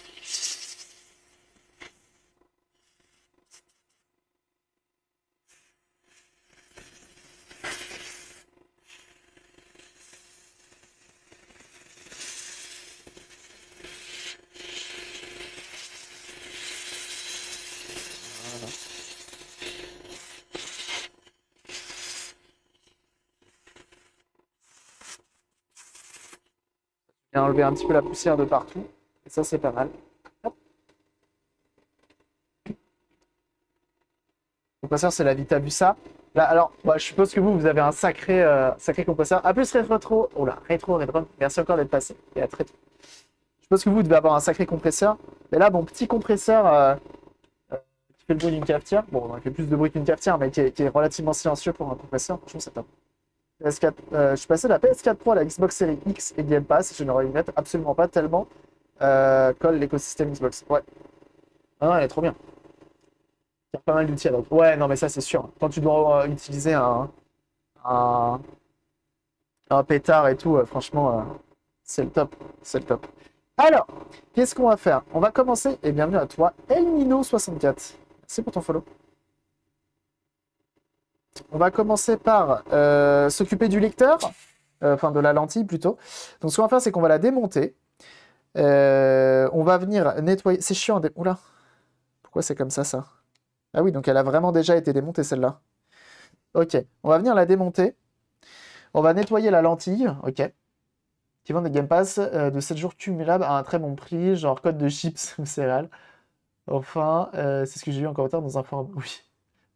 J'ai enlevé un petit peu la poussière de partout. Et ça, c'est pas mal. Hop. Le compresseur, c'est la Vita Bussa. Là, alors, je suppose que vous avez un sacré compresseur. À plus, rétro. Oh là, rétro. Merci encore d'être passé. Et à très tôt. Je suppose que vous devez avoir un sacré compresseur. Mais là, mon petit compresseur qui fait le bruit d'une cafetière. Bon, il fait plus de bruit qu'une cafetière, mais qui est relativement silencieux pour un compresseur. Franchement, c'est top. PS4, je suis passé de la PS4 Pro à la Xbox Series X et Game Pass. Je ne regrette absolument pas tellement colle l'écosystème Xbox. Ouais. Ah non, elle est trop bien. Il y a pas mal d'outils. Donc, ouais, non, mais ça, c'est sûr. Quand tu dois utiliser un, un pétard et tout, franchement, c'est le top. C'est le top. Alors, qu'est-ce qu'on va faire? On va commencer, et bienvenue à toi, Elmino64. Merci pour ton follow. On va commencer par s'occuper du lecteur, enfin de la lentille plutôt. Donc ce qu'on va faire, c'est qu'on va la démonter. On va venir nettoyer. C'est chiant. Oula, pourquoi c'est comme ça? Ah oui, donc elle a vraiment déjà été démontée celle-là. Ok, on va venir la démonter. On va nettoyer la lentille, ok. Qui vend des Game Pass de 7 jours cumulables à un très bon prix, genre code de chips ou céréales. Enfin, c'est ce que j'ai eu en commentaire dans un forum. Oui.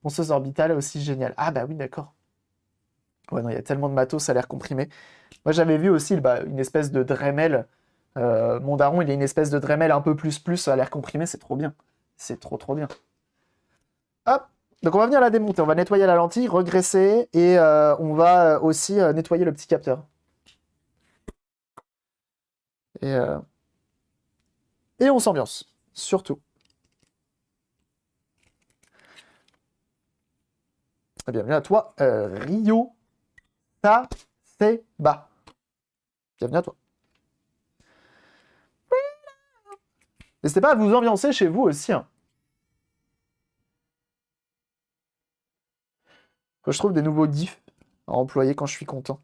Ponceuse orbitale aussi génial. Ah bah oui, d'accord. Ouais, non, il y a tellement de matos, ça a l'air comprimé. Moi, j'avais vu aussi une espèce de Dremel. Mon daron, il a une espèce de Dremel un peu plus à l'air comprimé, c'est trop bien. C'est trop bien. Hop! Donc, on va venir la démonter. On va nettoyer la lentille, regresser, et on va aussi nettoyer le petit capteur. Et, et on s'ambiance, surtout. Bienvenue à toi, Rio Taseba. Bienvenue à toi. N'hésitez pas à vous ambiancer chez vous aussi. Hein. Quand je trouve des nouveaux gifs à employer quand je suis content.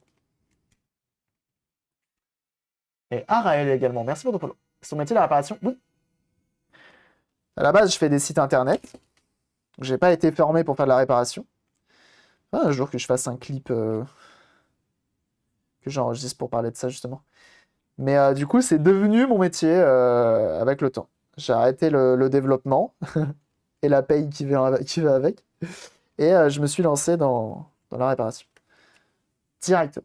Et Araël également. Merci pour ton follow. C'est ton métier la réparation? Oui. À la base, je fais des sites internet. J'ai pas été formé pour faire de la réparation. Un jour que je fasse un clip que j'enregistre pour parler de ça justement. Mais du coup, c'est devenu mon métier avec le temps. J'ai arrêté le développement et la paye qui va avec. Et je me suis lancé dans la réparation. Direct.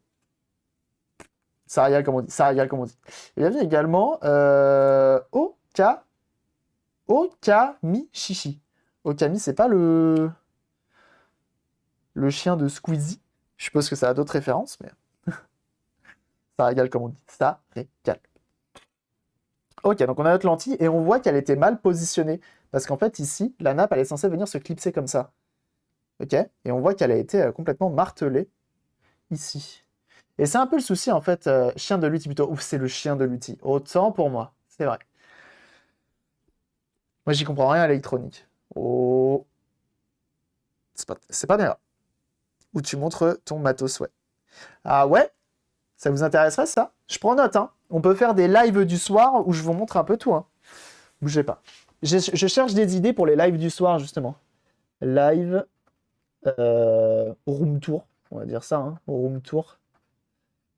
Ça régale comme on dit. Ça régale comme on dit. Et bienvenue également Okami Shishi. Okami, c'est pas le chien de Squeezie. Je suppose que ça a d'autres références, mais ça régale comme on dit. Ça régale. Ok, donc on a notre lentille et on voit qu'elle était mal positionnée. Parce qu'en fait, ici, la nappe, elle est censée venir se clipser comme ça. Ok? Et on voit qu'elle a été complètement martelée ici. Et c'est un peu le souci, en fait, chien de l'outil plutôt. Ouf, c'est le chien de l'outil. Autant pour moi, c'est vrai. Moi, j'y comprends rien à l'électronique. Oh. C'est pas bien là. Où tu montres ton matos, ouais. Ah ouais? Ça vous intéresserait, ça? Je prends note, hein. On peut faire des lives du soir où je vous montre un peu tout, hein. Bougez pas. Je cherche des idées pour les lives du soir, justement. Live room tour, on va dire ça, hein, room tour.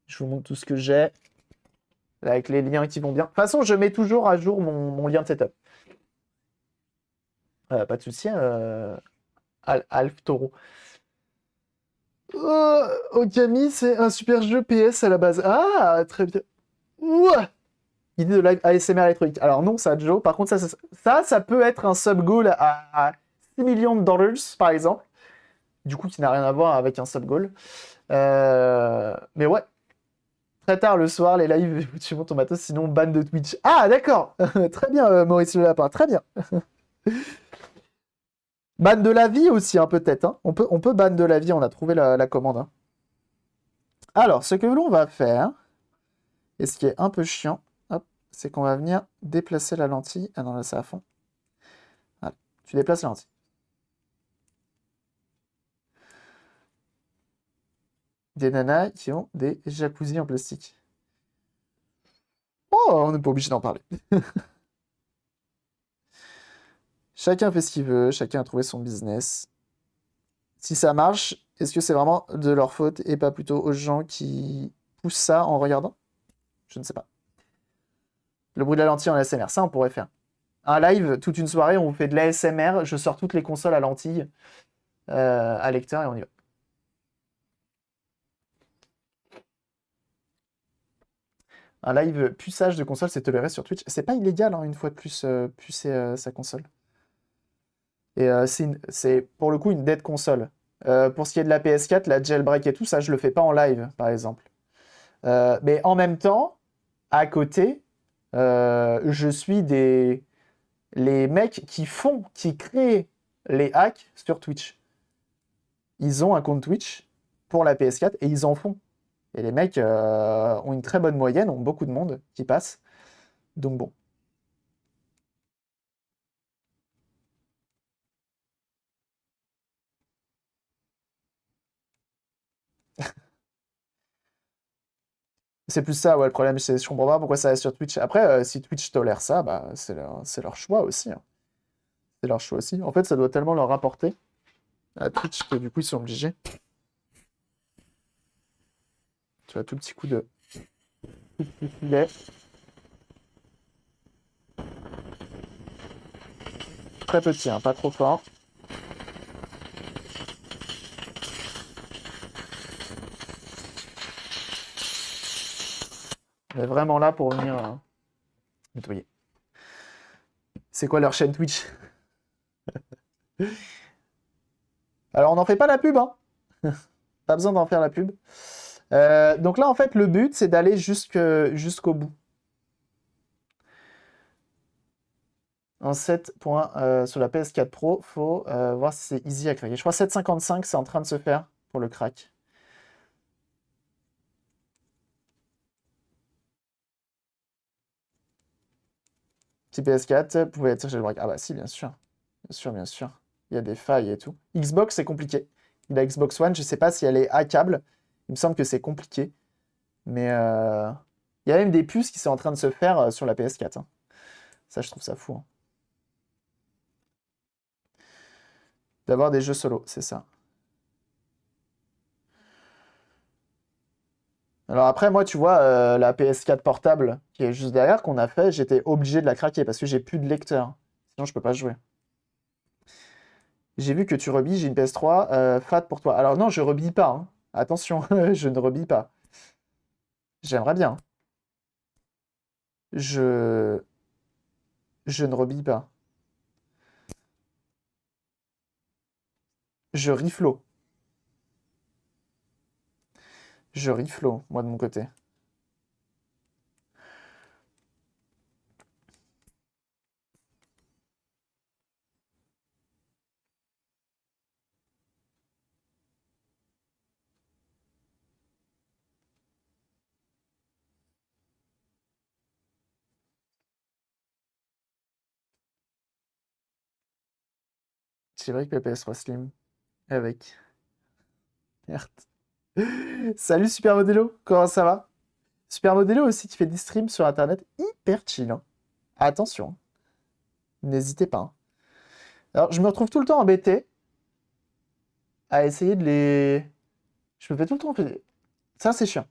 Je vous montre tout ce que j'ai, avec les liens qui vont bien. De toute façon, je mets toujours à jour mon lien de setup. Pas de souci, Alf Toro. Okami, c'est un super jeu PS à la base. Ah, très bien. Ouah, idée de live ASMR électronique. Alors non, ça, Joe. Par contre, ça peut être un sub-goal à 6 millions de dollars, par exemple. Du coup, qui n'a rien à voir avec un sub-goal. Mais ouais. Très tard le soir, les lives où tu montes ton matos, sinon ban de Twitch. Ah, d'accord. Très bien, Maurice Le Lapin. Très bien. Ban de la vie aussi, hein, peut-être. Hein. On peut ban de la vie, on a trouvé la commande. Hein. Alors, ce que l'on va faire, et ce qui est un peu chiant, hop, c'est qu'on va venir déplacer la lentille. Ah non, là, c'est à fond. Voilà. Tu déplaces la lentille. Des nanas qui ont des jacuzzis en plastique. Oh, on n'est pas obligé d'en parler. Chacun fait ce qu'il veut, chacun a trouvé son business. Si ça marche, est-ce que c'est vraiment de leur faute et pas plutôt aux gens qui poussent ça en regardant? Je ne sais pas. Le bruit de la lentille en ASMR, ça on pourrait faire. Un live, toute une soirée, on vous fait de l'ASMR, je sors toutes les consoles à lentilles, à lecteur et on y va. Un live puçage de console, c'est toléré sur Twitch. C'est pas illégal, hein, une fois de plus, pucer sa console. Et c'est pour le coup une dead console. Pour ce qui est de la PS4, la jailbreak et tout, ça je le fais pas en live, par exemple. Mais en même temps, à côté, je suis les mecs qui créent les hacks sur Twitch. Ils ont un compte Twitch pour la PS4 et ils en font. Et les mecs ont une très bonne moyenne, ont beaucoup de monde qui passe. Donc bon. C'est plus ça, ouais, le problème, c'est je comprends pas pourquoi ça reste sur Twitch. Après, si Twitch tolère ça, bah, c'est leur choix aussi, hein. C'est leur choix aussi. En fait, ça doit tellement leur rapporter à Twitch que du coup, ils sont obligés. Tu vois, tout petit coup de filet. Très petit, hein, pas trop fort. On est vraiment là pour venir nettoyer. C'est quoi leur chaîne Twitch? Alors, on n'en fait pas la pub, hein. Pas besoin d'en faire la pub. Donc là, en fait, le but, c'est d'aller jusqu'au bout. En 7 points sur la PS4 Pro, faut voir si c'est easy à craquer. Je crois 7,55, c'est en train de se faire pour le crack. Petit PS4, pouvait être chez le break. Ah bah si, bien sûr. Bien sûr, bien sûr. Il y a des failles et tout. Xbox, c'est compliqué. Il a Xbox One, je sais pas si elle est hackable. Il me semble que c'est compliqué. Mais il y a même des puces qui sont en train de se faire sur la PS4, hein. Ça, je trouve ça fou, hein. D'avoir des jeux solo, c'est ça. Alors après, moi, tu vois, la PS4 portable qui est juste derrière, qu'on a fait, j'étais obligé de la craquer parce que j'ai plus de lecteur. Sinon, je peux pas jouer. J'ai vu que tu rebilles, j'ai une PS3, fat pour toi. Alors non, je rebille pas, hein. Attention, je ne rebille pas. J'aimerais bien. Je... Je ne rebille pas. Je riflo. Je riflo, moi, de mon côté. C'est vrai que la PS3 Slim, avec... Merde. Salut Super Modelo, comment ça va? Super Modelo aussi qui fait des streams sur internet hyper chill, hein. Attention, n'hésitez pas, hein. Alors je me retrouve tout le temps embêté à essayer de les... Je me fais tout le temps... Ça c'est chiant.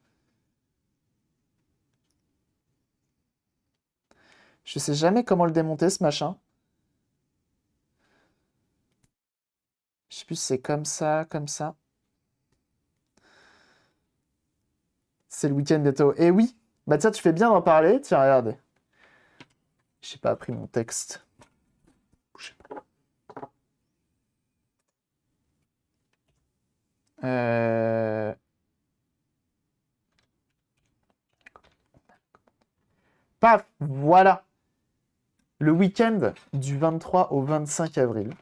Je sais jamais comment le démonter ce machin. Je sais plus si c'est comme ça, comme ça. C'est le week-end bientôt. Et oui, bah tiens, tu fais bien d'en parler. Tiens, regardez. J'ai pas appris mon texte. Bougez pas. Paf, voilà. Le week-end du 23 au 25 avril.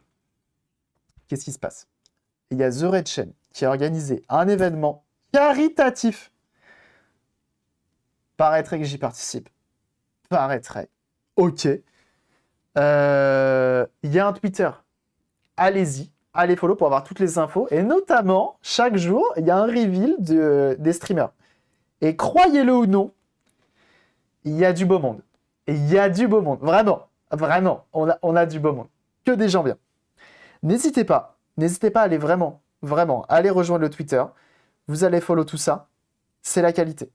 Qu'est-ce qui se passe? Il y a The Red Chain qui a organisé un événement Caritatif. Paraîtrait que j'y participe. Paraîtrait. Ok. Il y a un Twitter. Allez-y. Allez follow pour avoir toutes les infos. Et notamment, chaque jour, il y a un reveal des streamers. Et croyez-le ou non, il y a du beau monde. Et il y a du beau monde. Vraiment. Vraiment. On a du beau monde. Que des gens bien. N'hésitez pas. N'hésitez pas à aller vraiment, aller rejoindre le Twitter. Vous allez follow tout ça. C'est la qualité.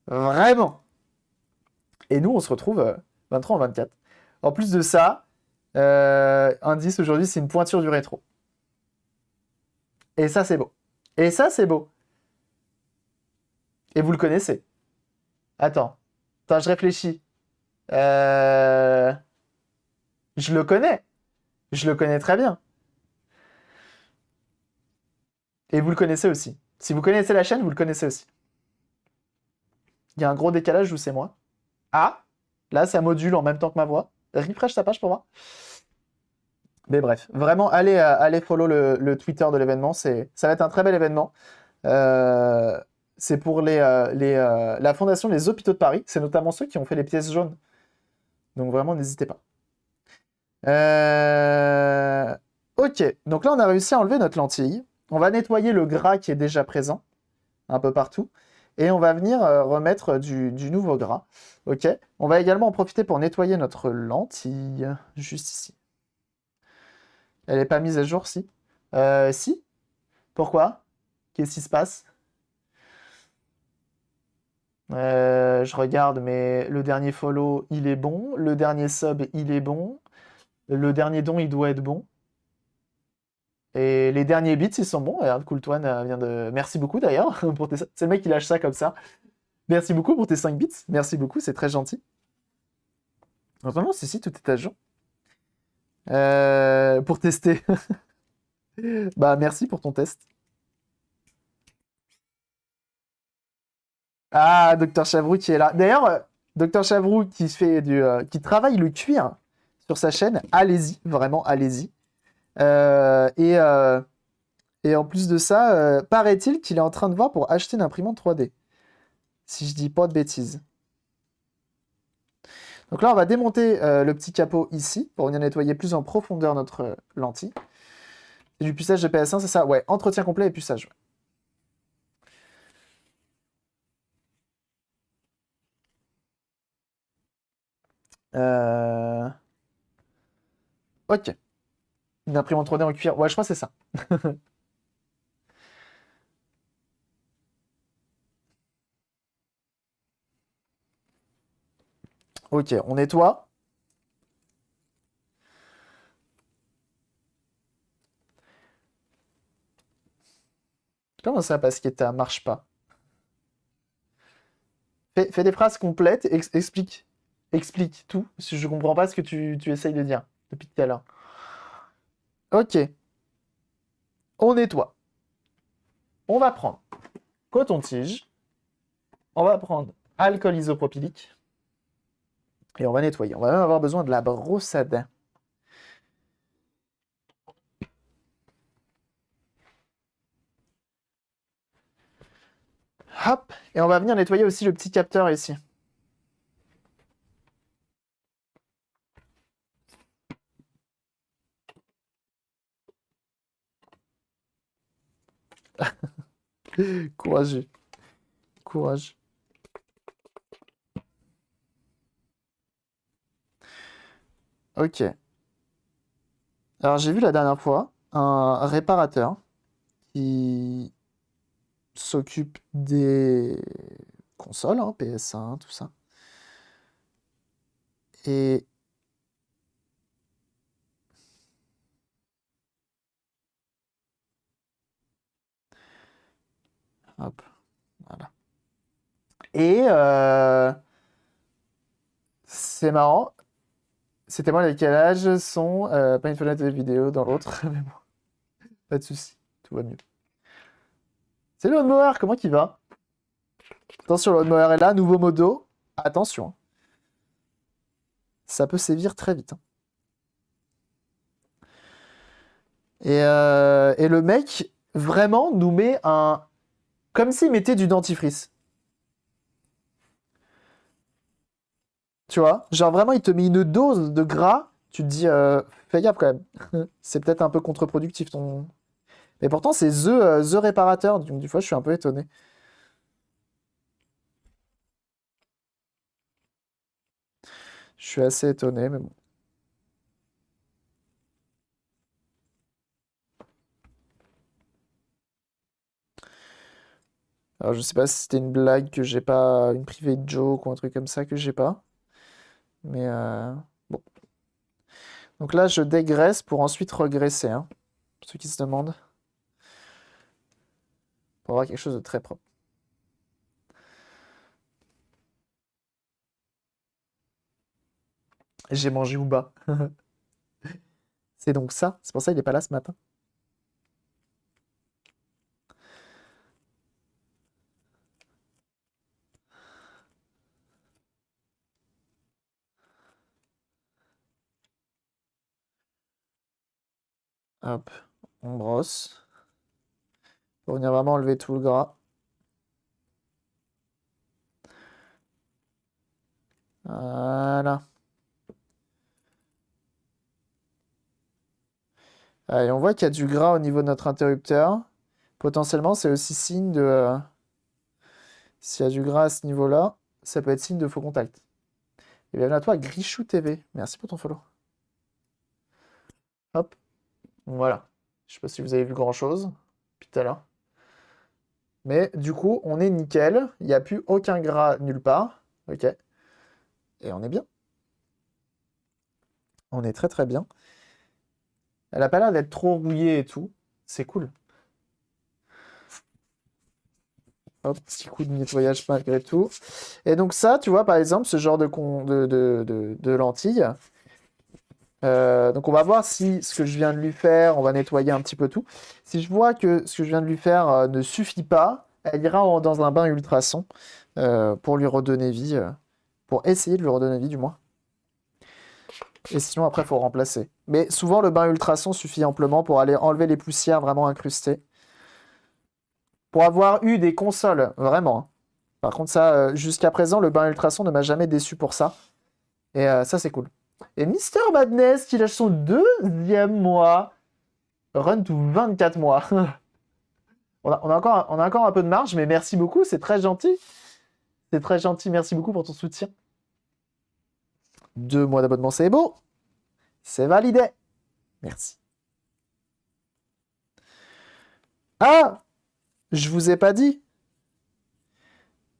Vraiment. Et nous, on se retrouve 23 en 24. En plus de ça, indice aujourd'hui, c'est une pointure du rétro. Et ça, c'est beau. Et ça, c'est beau. Et vous le connaissez. Attends, je réfléchis. Je le connais. Je le connais très bien. Et vous le connaissez aussi. Si vous connaissez la chaîne, vous le connaissez aussi. Il y a un gros décalage où c'est moi. Ah, là, ça module en même temps que ma voix. Refresh ta page pour moi. Mais bref, vraiment, allez follow le Twitter de l'événement. Ça va être un très bel événement. C'est pour la fondation Les Hôpitaux de Paris. C'est notamment ceux qui ont fait les pièces jaunes. Donc vraiment, n'hésitez pas. Ok, donc là, on a réussi à enlever notre lentille. On va nettoyer le gras qui est déjà présent, un peu partout. Et on va venir remettre du nouveau gras. Ok, on va également en profiter pour nettoyer notre lentille, juste ici. Elle n'est pas mise à jour, si? Si. Pourquoi? Qu'est-ce qui se passe? Je regarde, mais le dernier follow, il est bon. Le dernier sub, il est bon. Le dernier don, il doit être bon. Et les derniers bits, ils sont bons. Regarde, Cooltoine vient de... Merci beaucoup, d'ailleurs. C'est le mec qui lâche ça comme ça. Merci beaucoup pour tes 5 bits. Merci beaucoup, c'est très gentil. Vraiment, si, tout est à jour. Pour tester. Bah, merci pour ton test. Ah, Docteur Chavrou qui est là. D'ailleurs, Docteur Chavrou qui travaille le cuir sur sa chaîne, allez-y, vraiment, allez-y. Euh, et, euh, et en plus de ça, paraît-il qu'il est en train de voir pour acheter une imprimante 3D. Si je dis pas de bêtises. Donc là, on va démonter le petit capot ici pour venir nettoyer plus en profondeur notre lentille. C'est du puçage de PS1, c'est ça? Ouais, entretien complet et puçage. Euh, Ok. Une imprimante 3D en cuir. Ouais, je crois que c'est ça. Ok, on nettoie. Comment ça, parce que ça marche pas? Fais des phrases complètes, explique. Explique tout, parce que je comprends pas ce que tu essayes de dire depuis tout à l'heure. Ok, on nettoie. On va prendre coton-tige. On va prendre alcool isopropylique. Et on va nettoyer. On va même avoir besoin de la brosse à dents. Hop, et on va venir nettoyer aussi le petit capteur ici. Courageux. Courage. Ok. Alors j'ai vu la dernière fois un réparateur qui s'occupe des consoles, hein, PS1, tout ça. Et hop, voilà. Et c'est marrant. C'était moi les décalages sont pas une fenêtre de vidéo dans l'autre, mais bon, pas de souci, tout va mieux. C'est le Lawnmower, comment qu'il va? Attention, le Lawnmower est là, nouveau modo. Attention, hein. Ça peut sévir très vite, hein. Et le mec, vraiment, nous met un Comme s'il mettait du dentifrice. Tu vois? Genre vraiment, il te met une dose de gras. Tu te dis, fais gaffe quand même. C'est peut-être un peu contre-productif ton. Mais pourtant, c'est The Réparateur. Donc, du fois, je suis un peu étonné. Je suis assez étonné, mais bon. Alors, je sais pas si c'était une blague que j'ai pas, une private joke ou un truc comme ça que j'ai pas. Mais bon. Donc là, je dégraisse pour ensuite regresser, hein. Pour ceux qui se demandent. Pour avoir quelque chose de très propre. J'ai mangé Ouba. C'est donc ça. C'est pour ça qu'il est pas là ce matin. Hop, on brosse. Pour venir vraiment enlever tout le gras. Voilà. Allez, on voit qu'il y a du gras au niveau de notre interrupteur. Potentiellement, c'est aussi signe de... s'il y a du gras à ce niveau-là, ça peut être signe de faux contact. Et bienvenue à toi, Grichou TV. Merci pour ton follow. Hop, voilà. Je sais pas si vous avez vu grand-chose depuis tout à l'heure. Mais du coup, on est nickel. Il n'y a plus aucun gras nulle part. Ok. Et on est bien. On est très très bien. Elle a pas l'air d'être trop rouillée et tout. C'est cool. Hop, petit coup de nettoyage malgré tout. Et donc ça, tu vois, par exemple, ce genre de lentilles. Donc on va voir si ce que je viens de lui faire, on va nettoyer un petit peu tout. Si je vois que ce que je viens de lui faire ne suffit pas, elle ira dans un bain ultrason pour lui redonner vie, pour essayer de lui redonner vie du moins. Et sinon après il faut remplacer. Mais souvent le bain ultrason suffit amplement pour aller enlever les poussières vraiment incrustées. Pour avoir eu des consoles, vraiment, hein. Par contre ça, jusqu'à présent le bain ultrason ne m'a jamais déçu pour ça. Et ça c'est cool. Et Mister Madness qui lâche son deuxième mois. Run to 24 mois. On a encore un peu de marge, mais merci beaucoup, c'est très gentil. C'est très gentil, merci beaucoup pour ton soutien. 2 mois d'abonnement, c'est beau. C'est validé. Merci. Ah, je vous ai pas dit,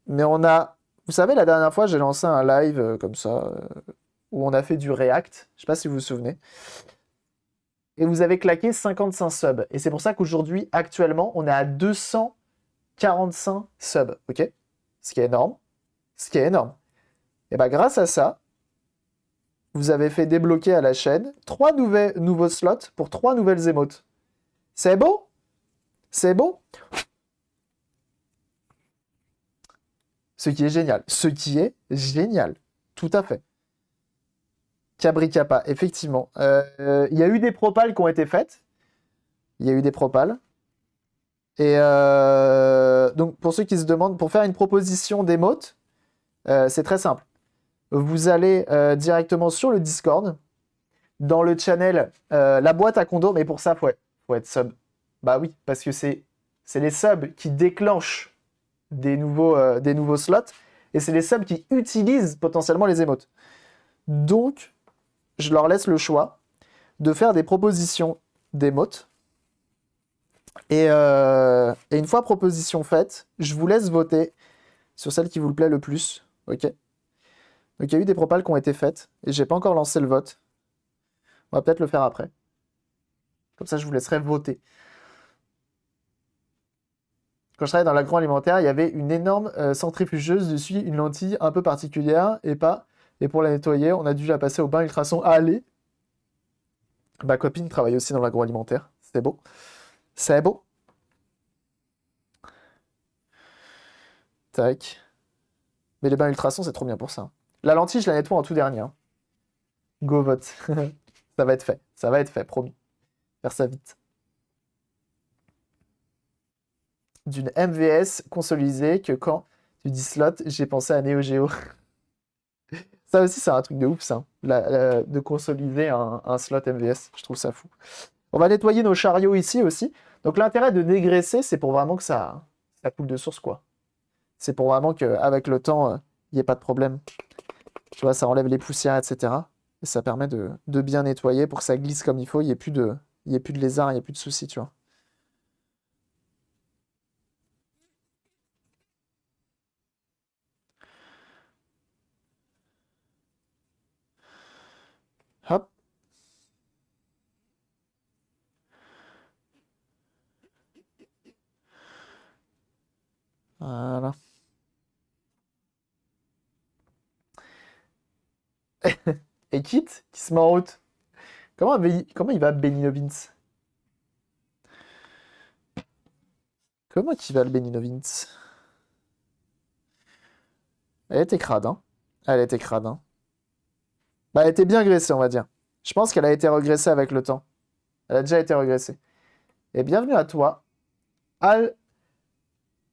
mais on a... Vous savez, la dernière fois, j'ai lancé un live comme ça, où on a fait du React. Je sais pas si vous vous souvenez. Et vous avez claqué 55 subs. Et c'est pour ça qu'aujourd'hui, actuellement, on est à 245 subs, ok? Ce qui est énorme. Ce qui est énorme. Et bah grâce à ça, vous avez fait débloquer à la chaîne 3 nouveaux slots pour 3 nouvelles émotes. C'est beau? C'est beau? Ce qui est génial. Ce qui est génial. Tout à fait. Cabricapa, effectivement. Il y a eu des propales qui ont été faites. Il y a eu des propales. Et donc, pour ceux qui se demandent, pour faire une proposition d'émote, c'est très simple. Vous allez directement sur le Discord, dans le channel La boîte à condos, mais pour ça, faut être sub. Bah oui, parce que c'est les subs qui déclenchent des nouveaux slots, et c'est les subs qui utilisent potentiellement les émotes. Donc, je leur laisse le choix de faire des propositions d'émotes. Et une fois proposition faite, je vous laisse voter sur celle qui vous plaît le plus. Ok? Donc, il y a eu des propales qui ont été faites, et j'ai pas encore lancé le vote. On va peut-être le faire après. Comme ça, je vous laisserai voter. Quand je travaillais dans l'agroalimentaire, il y avait une énorme centrifugeuse dessus, une lentille un peu particulière, et pas. Et pour la nettoyer, on a dû la passer au bain ultrason. Allez! Ma copine travaille aussi dans l'agroalimentaire. C'est beau. C'est beau. Tac. Mais les bains ultrasons, c'est trop bien pour ça. La lentille, je la nettoie en tout dernier, hein. Go vote. Ça va être fait. Ça va être fait, promis. Faire ça vite. d'une MVS consolisée que quand tu dis slot, j'ai pensé à Neo Geo. Ça aussi, c'est un truc de ouf, ça. De consolider un slot MVS. Je trouve ça fou. On va nettoyer nos chariots ici aussi. Donc l'intérêt de dégraisser, c'est pour vraiment que ça coule de source, quoi. C'est pour vraiment qu'avec le temps, il n'y ait pas de problème. Tu vois, ça enlève les poussières, etc. Et ça permet de bien nettoyer pour que ça glisse comme il faut. Il y ait plus de lézards, il n'y ait plus de soucis, tu vois. Hop. Voilà. Et Kit, qui se met en route. Comment il va, Beninovins? Comment il va, le Beninovins? Elle était crade, hein. Elle était crade, hein. Bah, elle était bien graissée, on va dire. Je pense qu'elle a été regraissée avec le temps. Elle a déjà été regraissée. Et bienvenue à toi, Al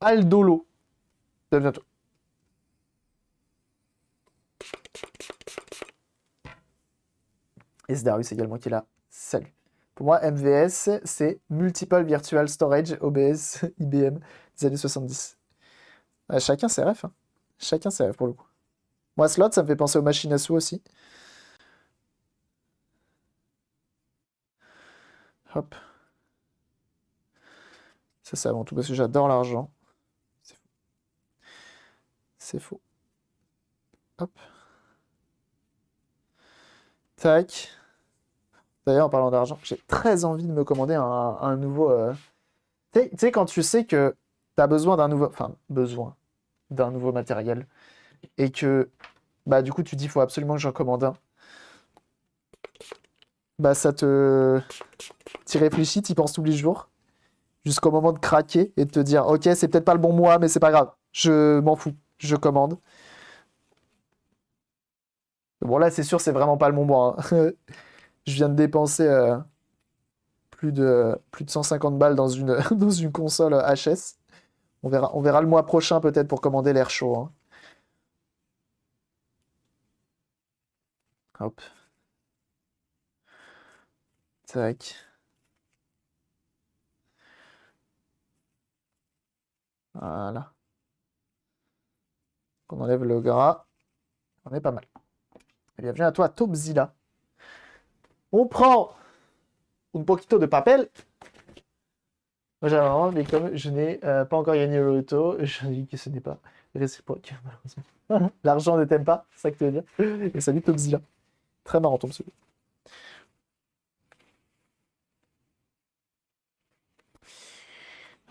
Aldolo. Bienvenue à toi. Et c'est Darius également qui est là. Salut. Pour moi, MVS, c'est Multiple Virtual Storage, OBS, IBM, des années 70. Chacun ses refs, hein. Chacun ses refs pour le coup. Moi, slot, ça me fait penser aux machines à sous aussi. Hop. Ça, c'est avant tout parce que j'adore l'argent. C'est faux. C'est faux. Hop. Tac. D'ailleurs, en parlant d'argent, j'ai très envie de me commander un nouveau. Tu sais, quand tu sais que tu as besoin d'un nouveau. Enfin, besoin d'un nouveau matériel. Et que, bah, du coup, tu dis, il faut absolument que j'en commande un. Bah, ça te. T'y réfléchis, t'y penses tous les jours. Jusqu'au moment de craquer et de te dire, ok, c'est peut-être pas le bon mois, mais c'est pas grave. Je m'en fous. Je commande. Bon, là, c'est sûr, c'est vraiment pas le bon mois, hein. Je viens de dépenser plus de 150 balles dans une, dans une console HS. On verra le mois prochain peut-être pour commander l'air chaud, hein. Hop, tac. Voilà. On enlève le gras. On est pas mal. Et bienvenue à toi, Topzilla. On prend un poquito de papel. Moi, j'ai vraiment, mais comme je n'ai pas encore gagné le loto, je dis que ce n'est pas réciproque, malheureusement. L'argent ne t'aime pas, c'est ça que tu veux dire. Et salut Topzilla. Très marrant ton pseudo.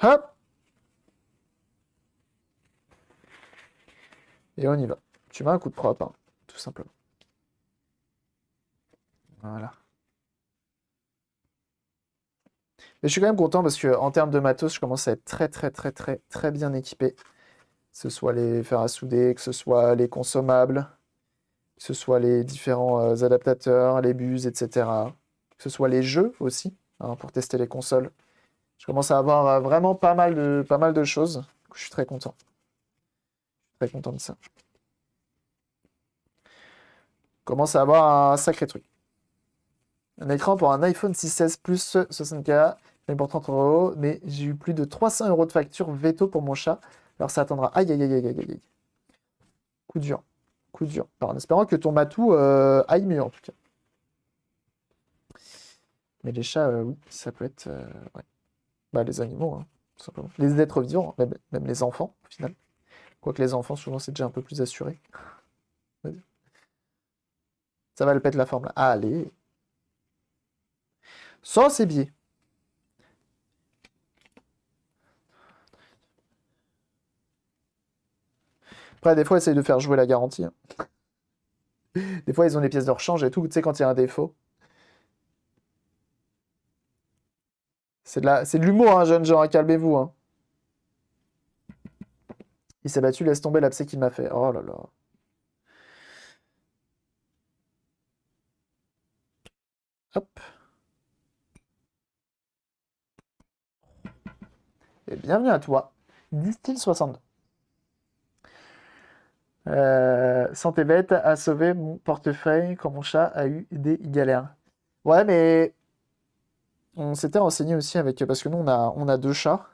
Hop, et on y va. Tu mets un coup de propre, hein, tout simplement. Voilà. Mais je suis quand même content parce que en termes de matos, je commence à être très très très très très bien équipé. Que ce soit les fers à souder, que ce soit les consommables, que ce soit les différents adaptateurs, les buses, etc. Que ce soit les jeux aussi, hein, pour tester les consoles. Je commence à avoir vraiment pas mal de choses. Je suis très content. Très content de ça. Je commence à avoir un sacré truc. Un écran pour un iPhone 6S Plus 60K, mais pour 30 euros, mais j'ai eu plus de 300 euros de facture veto pour mon chat. Alors ça attendra. Aïe aïe aïe aïe aïe aïe. Coup dur. Coup dur. Alors, en espérant que ton matou aille mieux en tout cas. Mais les chats, oui, ça peut être. Ouais. Bah, les animaux, hein, tout simplement. Les êtres vivants, même les enfants, au final. Quoique les enfants, souvent, c'est déjà un peu plus assuré. Vas-y. Ça va le pète la forme là. Allez. Ça, c'est bien. Après, des fois, essaye de faire jouer la garantie, hein. Des fois, ils ont des pièces de rechange et tout. Tu sais, quand il y a un défaut. C'est de l'humour, hein, jeune gens, hein, calmez-vous, hein. Il s'est battu, laisse tomber l'abcès qu'il m'a fait. Oh là là. Hop. Et bienvenue à toi. Distil 62. Santé bête a sauvé mon portefeuille quand mon chat a eu des galères. Ouais, mais on s'était renseigné aussi avec... Parce que nous, on a deux chats,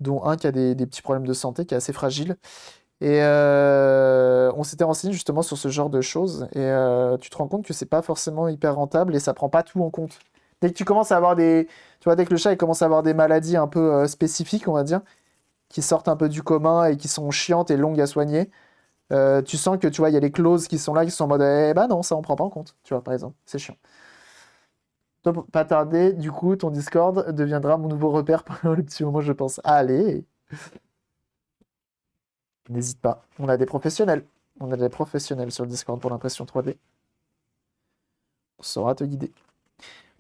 dont un qui a des petits problèmes de santé, qui est assez fragile. Et on s'était renseigné justement sur ce genre de choses. Et tu te rends compte que c'est pas forcément hyper rentable et ça prend pas tout en compte. Dès que tu commences à avoir des... Tu vois, dès que le chat il commence à avoir des maladies un peu spécifiques, on va dire, qui sortent un peu du commun et qui sont chiantes et longues à soigner, tu sens que tu vois, il y a les clauses qui sont là, qui sont en mode, eh ben non, ça on prend pas en compte, tu vois, par exemple, c'est chiant. Toi, pas tarder, du coup, ton Discord deviendra mon nouveau repère pendant le petit moment, je pense. Allez, n'hésite pas. On a des professionnels. On a des professionnels sur le Discord pour l'impression 3D. On saura te guider.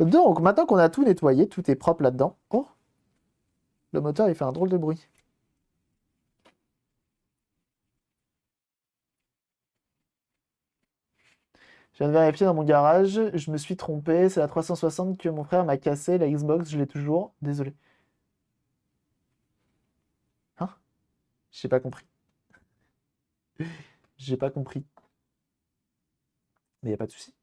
Donc, maintenant qu'on a tout nettoyé, tout est propre là-dedans. Oh, le moteur, il fait un drôle de bruit. Je viens de vérifier dans mon garage, je me suis trompé, c'est la 360 que mon frère m'a cassé, la Xbox, je l'ai toujours. Désolé. Hein? J'ai pas compris. J'ai pas compris. Mais y a pas de souci.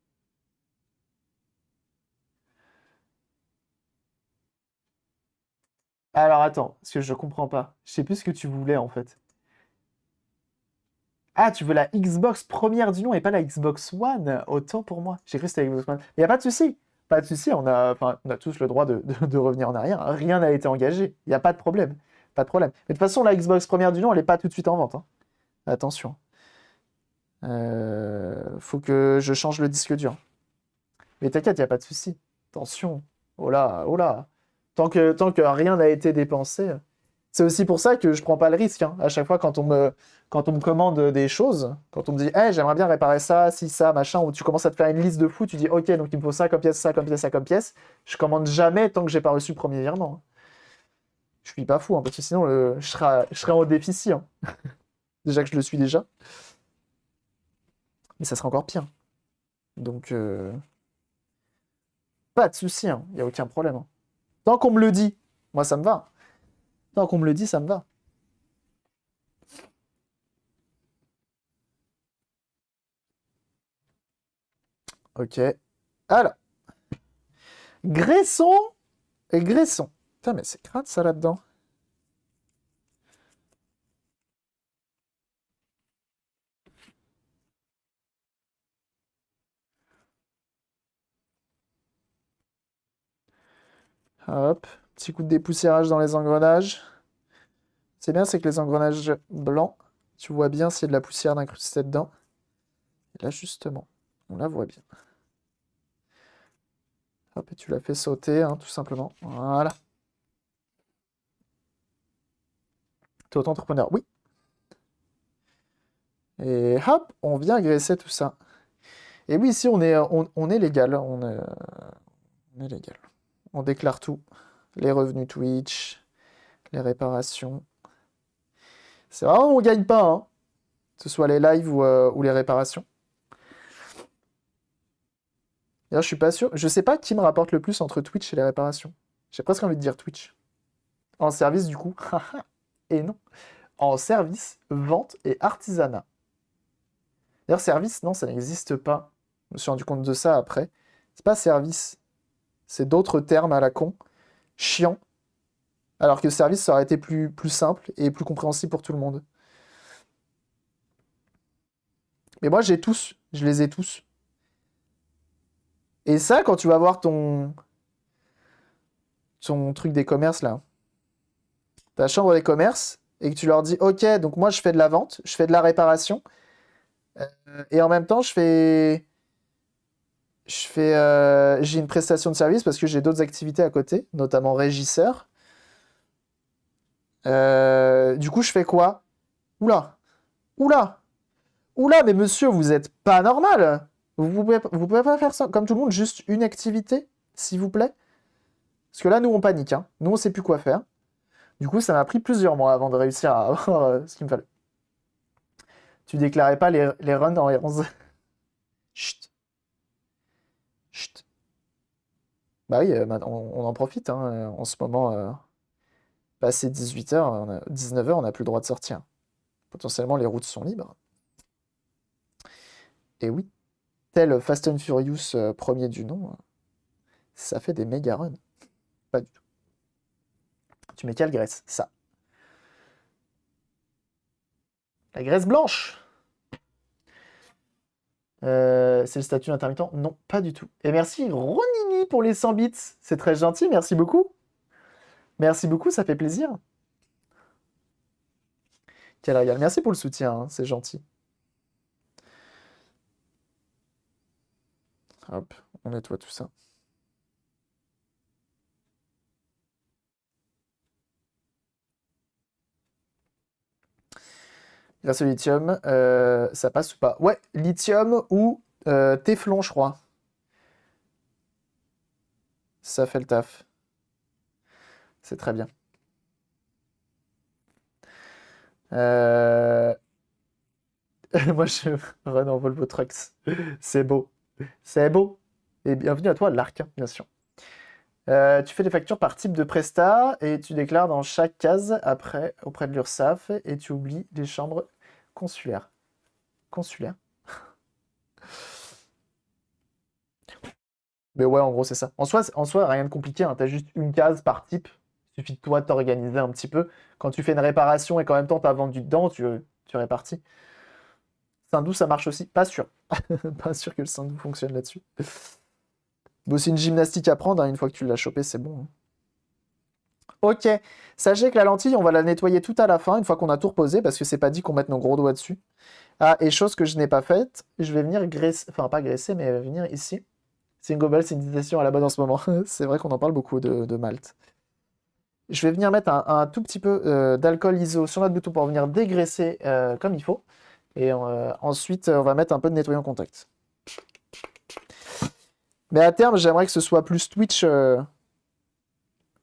Alors attends, parce que je comprends pas. Je sais plus ce que tu voulais en fait. Ah, tu veux la Xbox première du nom et pas la Xbox One? Autant pour moi. J'ai cru que c'était la Xbox One. Il n'y a pas de souci. Pas de souci, enfin, on a tous le droit de revenir en arrière. Rien n'a été engagé. Il n'y a pas de problème. Pas de problème. Mais de toute façon, la Xbox première du nom, elle n'est pas tout de suite en vente, hein. Attention. Faut que je change le disque dur. Mais t'inquiète, il n'y a pas de souci. Attention. Oh là, oh là. Tant que rien n'a été dépensé. C'est aussi pour ça que je prends pas le risque, hein. À chaque fois, quand on me commande des choses, quand on me dit, hey, j'aimerais bien réparer ça, si, ça, machin, ou tu commences à te faire une liste de fou, tu dis, ok, donc il me faut ça comme pièce, ça comme pièce, ça comme pièce. Je commande jamais tant que j'ai pas reçu le premier virement, hein. Je suis pas fou, hein, parce que sinon, je serais en déficit, hein. Déjà que je le suis déjà. Mais ça serait encore pire. Donc, pas de souci, hein. Il n'y a aucun problème, hein. Tant qu'on me le dit, moi, ça me va. Tant qu'on me le dit, ça me va. Ok. Alors, graissons et graissons. Putain, mais c'est crade ça là-dedans. Hop, petit coup de dépoussiérage dans les engrenages. C'est bien, c'est que les engrenages blancs, tu vois bien s'il y a de la poussière d'incrustée dedans. Et là, justement, on la voit bien. Hop, et tu la fais sauter, hein, tout simplement. Voilà. T'es auto-entrepreneur, oui. Et hop, on vient graisser tout ça. Et oui, ici, on est légal. On est légal. On déclare tout. Les revenus Twitch, les réparations. C'est vraiment, on gagne pas, hein. Que ce soit les lives ou les réparations. D'ailleurs, je suis pas sûr. Je sais pas qui me rapporte le plus entre Twitch et les réparations. J'ai presque envie de dire Twitch. En service, du coup. Et non. En service, vente et artisanat. D'ailleurs, service, non, ça n'existe pas. Je me suis rendu compte de ça après. C'est pas service. C'est d'autres termes à la con. Chiant. Alors que service, ça aurait été plus simple et plus compréhensible pour tout le monde. Mais moi, j'ai tous. Je les ai tous. Et ça, quand tu vas voir ton truc des commerces, là, ta chambre des commerces, et que tu leur dis, OK, donc moi, je fais de la vente, je fais de la réparation, et en même temps, j'ai une prestation de service parce que j'ai d'autres activités à côté, notamment régisseur. Du coup, je fais quoi? Oula, oula, oula, mais monsieur, vous êtes pas normal. Vous pouvez pas faire ça comme tout le monde, juste une activité, s'il vous plaît? Parce que là, nous, on panique, hein. Nous, on sait plus quoi faire. Du coup, ça m'a pris plusieurs mois avant de réussir à avoir ce qu'il me fallait. Tu déclarais pas les runs en 11. Chut, chut. Bah oui, on en profite, hein, en ce moment. Passé 18h, 19h, on n'a plus le droit de sortir. Potentiellement, les routes sont libres. Et oui, tel Fast and Furious premier du nom, ça fait des méga runs. Pas du tout. Tu mets quelle graisse? Ça. La graisse blanche. C'est le statut intermittent? Non, pas du tout. Et merci Ronini pour les 100 bits. C'est très gentil, merci beaucoup. Merci beaucoup, ça fait plaisir. Quel régal. Merci pour le soutien, hein, c'est gentil. Hop, on nettoie tout ça. Grâce au lithium, ça passe ou pas? Ouais, lithium ou téflon, je crois. Ça fait le taf. C'est très bien. Euh, Moi, je run en Volvo Trucks. C'est beau. C'est beau. Et bienvenue à toi, l'Arc, hein, bien sûr. Tu fais des factures par type de prestat et tu déclares dans chaque case après auprès de l'URSSAF et tu oublies les chambres consulaires. Consulaires? Mais ouais, en gros, c'est ça. En soi, rien de compliqué, hein. T'as juste une case par type. Il suffit de toi de t'organiser un petit peu. Quand tu fais une réparation et qu'en même temps t'as vendu dedans, tu répartis. Sindou, ça marche aussi. Pas sûr. Pas sûr que le Sindou fonctionne là-dessus. Bon, c'est une gymnastique à prendre, hein. Une fois que tu l'as chopé, c'est bon, hein. Ok. Sachez que la lentille, on va la nettoyer tout à la fin, une fois qu'on a tout reposé, parce que c'est pas dit qu'on mette nos gros doigts dessus. Ah, et chose que je n'ai pas faite, je vais venir graisser, enfin pas graisser, mais venir ici. Single Bell, c'est une citation à la mode en ce moment. C'est vrai qu'on en parle beaucoup de malt. Je vais venir mettre un tout petit peu d'alcool iso sur notre bouton pour venir dégraisser comme il faut. Et ensuite, on va mettre un peu de nettoyant contact. Mais à terme, j'aimerais que ce soit plus Twitch,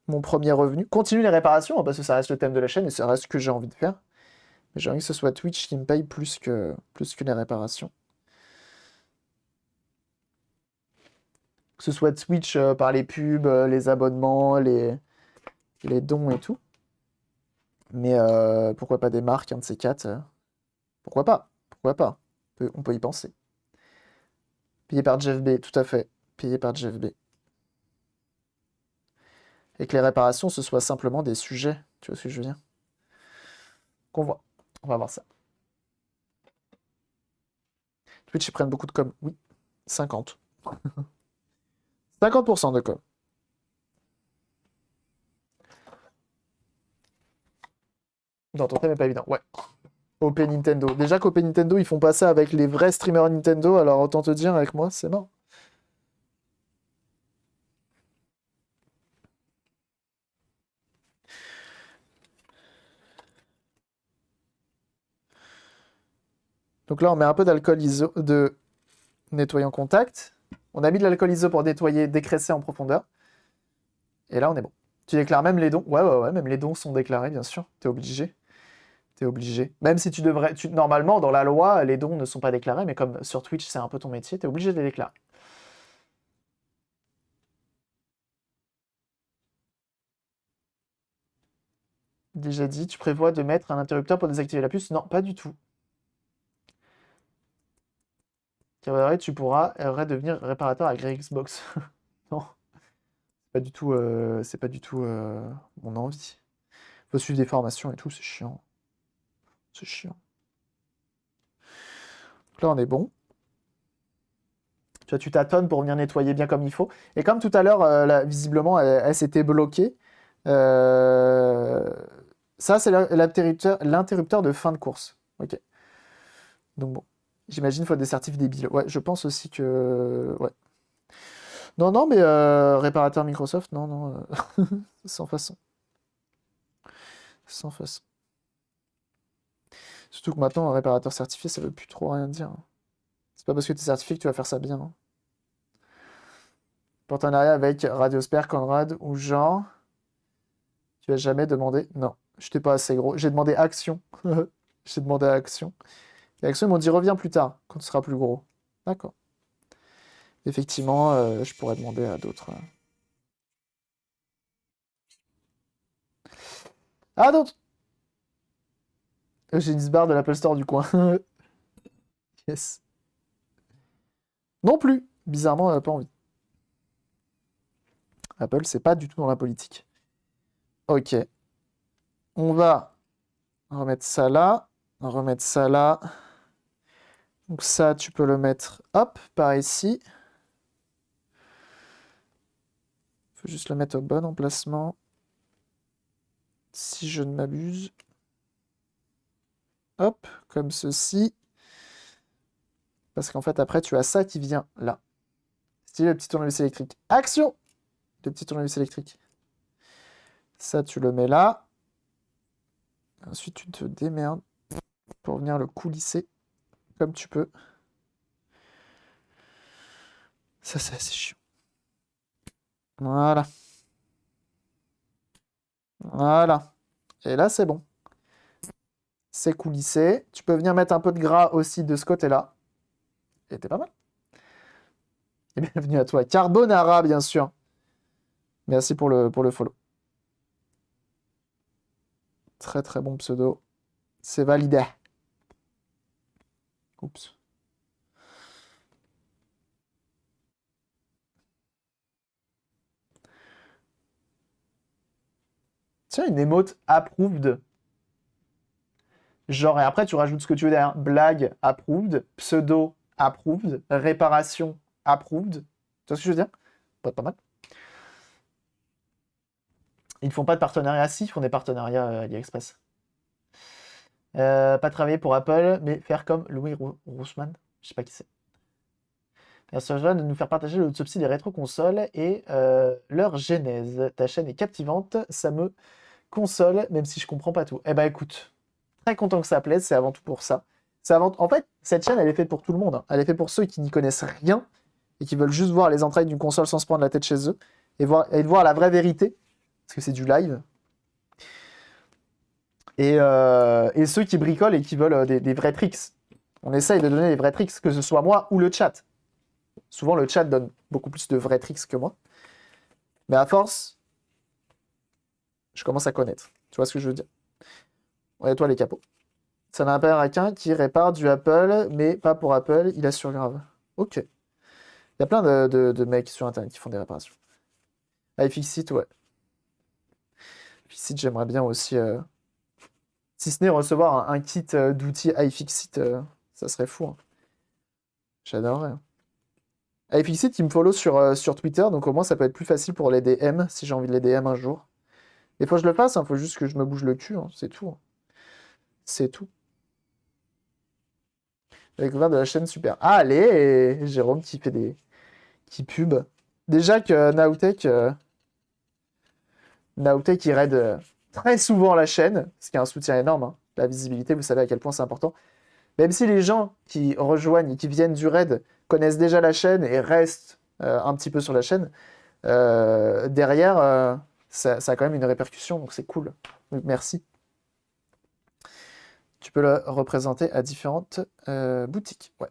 mon premier revenu. Continue les réparations, hein, parce que ça reste le thème de la chaîne et ça reste ce que j'ai envie de faire. Mais j'aimerais que ce soit Twitch qui me paye plus que les réparations. Que ce soit Twitch par les pubs, les abonnements, les dons et tout. Mais pourquoi pas des marques, un de ces quatre pourquoi pas? Pourquoi pas? On peut y penser. Payé par Jeff B, tout à fait. Payé par Jeff B. Et que les réparations, ce soit simplement des sujets. Tu vois ce que je veux dire? Qu'on voit. On va voir ça. Twitch, ils prennent beaucoup de com. Oui. 50. 50% de com. Dans ton thème n'est pas évident. Ouais. OP Nintendo. Déjà qu'OP Nintendo, ils font pas ça avec les vrais streamers Nintendo, alors autant te dire, avec moi, c'est mort. Donc là, on met un peu d'alcool iso, de nettoyant contact. On a mis de l'alcool iso pour nettoyer, dégraisser en profondeur. Et là, on est bon. Tu déclares même les dons. Ouais, ouais, ouais, même les dons sont déclarés, bien sûr. T'es obligé. T'es obligé. Même si tu devrais. Normalement, dans la loi, les dons ne sont pas déclarés, mais comme sur Twitch, c'est un peu ton métier, t'es obligé de les déclarer. Déjà dit, tu prévois de mettre un interrupteur pour désactiver la puce? Non, pas du tout. Car tu pourras devenir réparateur à Grey Xbox. Non, c'est pas du tout mon envie. Faut suivre des formations et tout, c'est chiant. C'est chiant. Donc là, on est bon. Tu vois, tu tâtonnes pour venir nettoyer bien comme il faut. Et comme tout à l'heure, visiblement, elle s'était bloquée. Euh, Ça, c'est l'interrupteur de fin de course. Ok. Donc bon. J'imagine qu'il faut des certifs débiles. Ouais, je pense aussi que. Ouais. Non, non, mais réparateur Microsoft, non, non. Sans façon. Sans façon. Surtout que maintenant, un réparateur certifié, ça veut plus trop rien dire, hein. C'est pas parce que tu es certifié que tu vas faire ça bien, hein. Partenariat avec Radiosper, Conrad ou Jean. Tu as jamais demandé? Non, je t'ai pas assez gros. J'ai demandé Action. J'ai demandé à Action. Et Action, ils m'ont dit reviens plus tard, quand tu seras plus gros. D'accord. Effectivement, je pourrais demander à d'autres. Ah non! J'ai une barre de l'Apple Store du coin. Yes. Non plus. Bizarrement, elle n'a pas envie. Apple, c'est pas du tout dans la politique. Ok. On va remettre ça là. Remettre ça là. Donc ça, tu peux le mettre, hop, par ici. Faut juste le mettre au bon emplacement. Si je ne m'abuse. Hop, comme ceci. Parce qu'en fait, après, tu as ça qui vient là. Style le petit tournevis électrique. Action! Le petit tournevis électrique. Ça, tu le mets là. Ensuite, tu te démerdes pour venir le coulisser comme tu peux. Ça, c'est assez chiant. Voilà. Voilà. Et là, c'est bon. C'est coulissé. Tu peux venir mettre un peu de gras aussi de ce côté-là. Et t'es pas mal. Et bienvenue à toi. Carbonara, bien sûr. Merci pour le follow. Très très bon pseudo. C'est validé. Oups. Tiens, une émote approved. Genre, et après, tu rajoutes ce que tu veux derrière. Blague approved, pseudo approved, réparation approved. Tu vois ce que je veux dire? Pas mal. Ils ne font pas de partenariat, si, ils font des partenariats AliExpress. Pas travailler pour Apple, mais faire comme Louis Roussman. Je sais pas qui c'est. Merci de nous faire partager l'autopsie des rétro-consoles et leur genèse. Ta chaîne est captivante, ça me console, même si je comprends pas tout. Eh ben écoute, très content que ça plaise, c'est avant tout pour ça. En fait, cette chaîne, elle est faite pour tout le monde, hein. Elle est faite pour ceux qui n'y connaissent rien et qui veulent juste voir les entrailles d'une console sans se prendre la tête chez eux et voir la vraie vérité, parce que c'est du live. Et ceux qui bricolent et qui veulent des vrais tricks. On essaye de donner des vrais tricks, que ce soit moi ou le chat. Souvent, le chat donne beaucoup plus de vrais tricks que moi. Mais à force, je commence à connaître. Tu vois ce que je veux dire? Ouais, toi, les capots. Ça n'a un père américain qui répare du Apple, mais pas pour Apple, il assure grave. Ok. Il y a plein de mecs sur Internet qui font des réparations. iFixit, ouais. iFixit, j'aimerais bien aussi... Si ce n'est recevoir un kit d'outils iFixit, ça serait fou, hein. J'adorerais, hein. iFixit, il me follow sur Twitter, donc au moins ça peut être plus facile pour les DM, si j'ai envie de les DM un jour. Il faut que je le fasse, il faut juste que je me bouge le cul, hein, c'est tout, hein. C'est tout. La découverte de la chaîne, super. Ah, allez, Jérôme qui pub. Déjà que Nowtech, il raid très souvent la chaîne, ce qui est un soutien énorme, hein. La visibilité, vous savez à quel point c'est important. Même si les gens qui rejoignent et qui viennent du raid connaissent déjà la chaîne et restent un petit peu sur la chaîne, derrière, ça a quand même une répercussion, donc c'est cool. Donc merci. Tu peux le représenter à différentes boutiques. Ouais.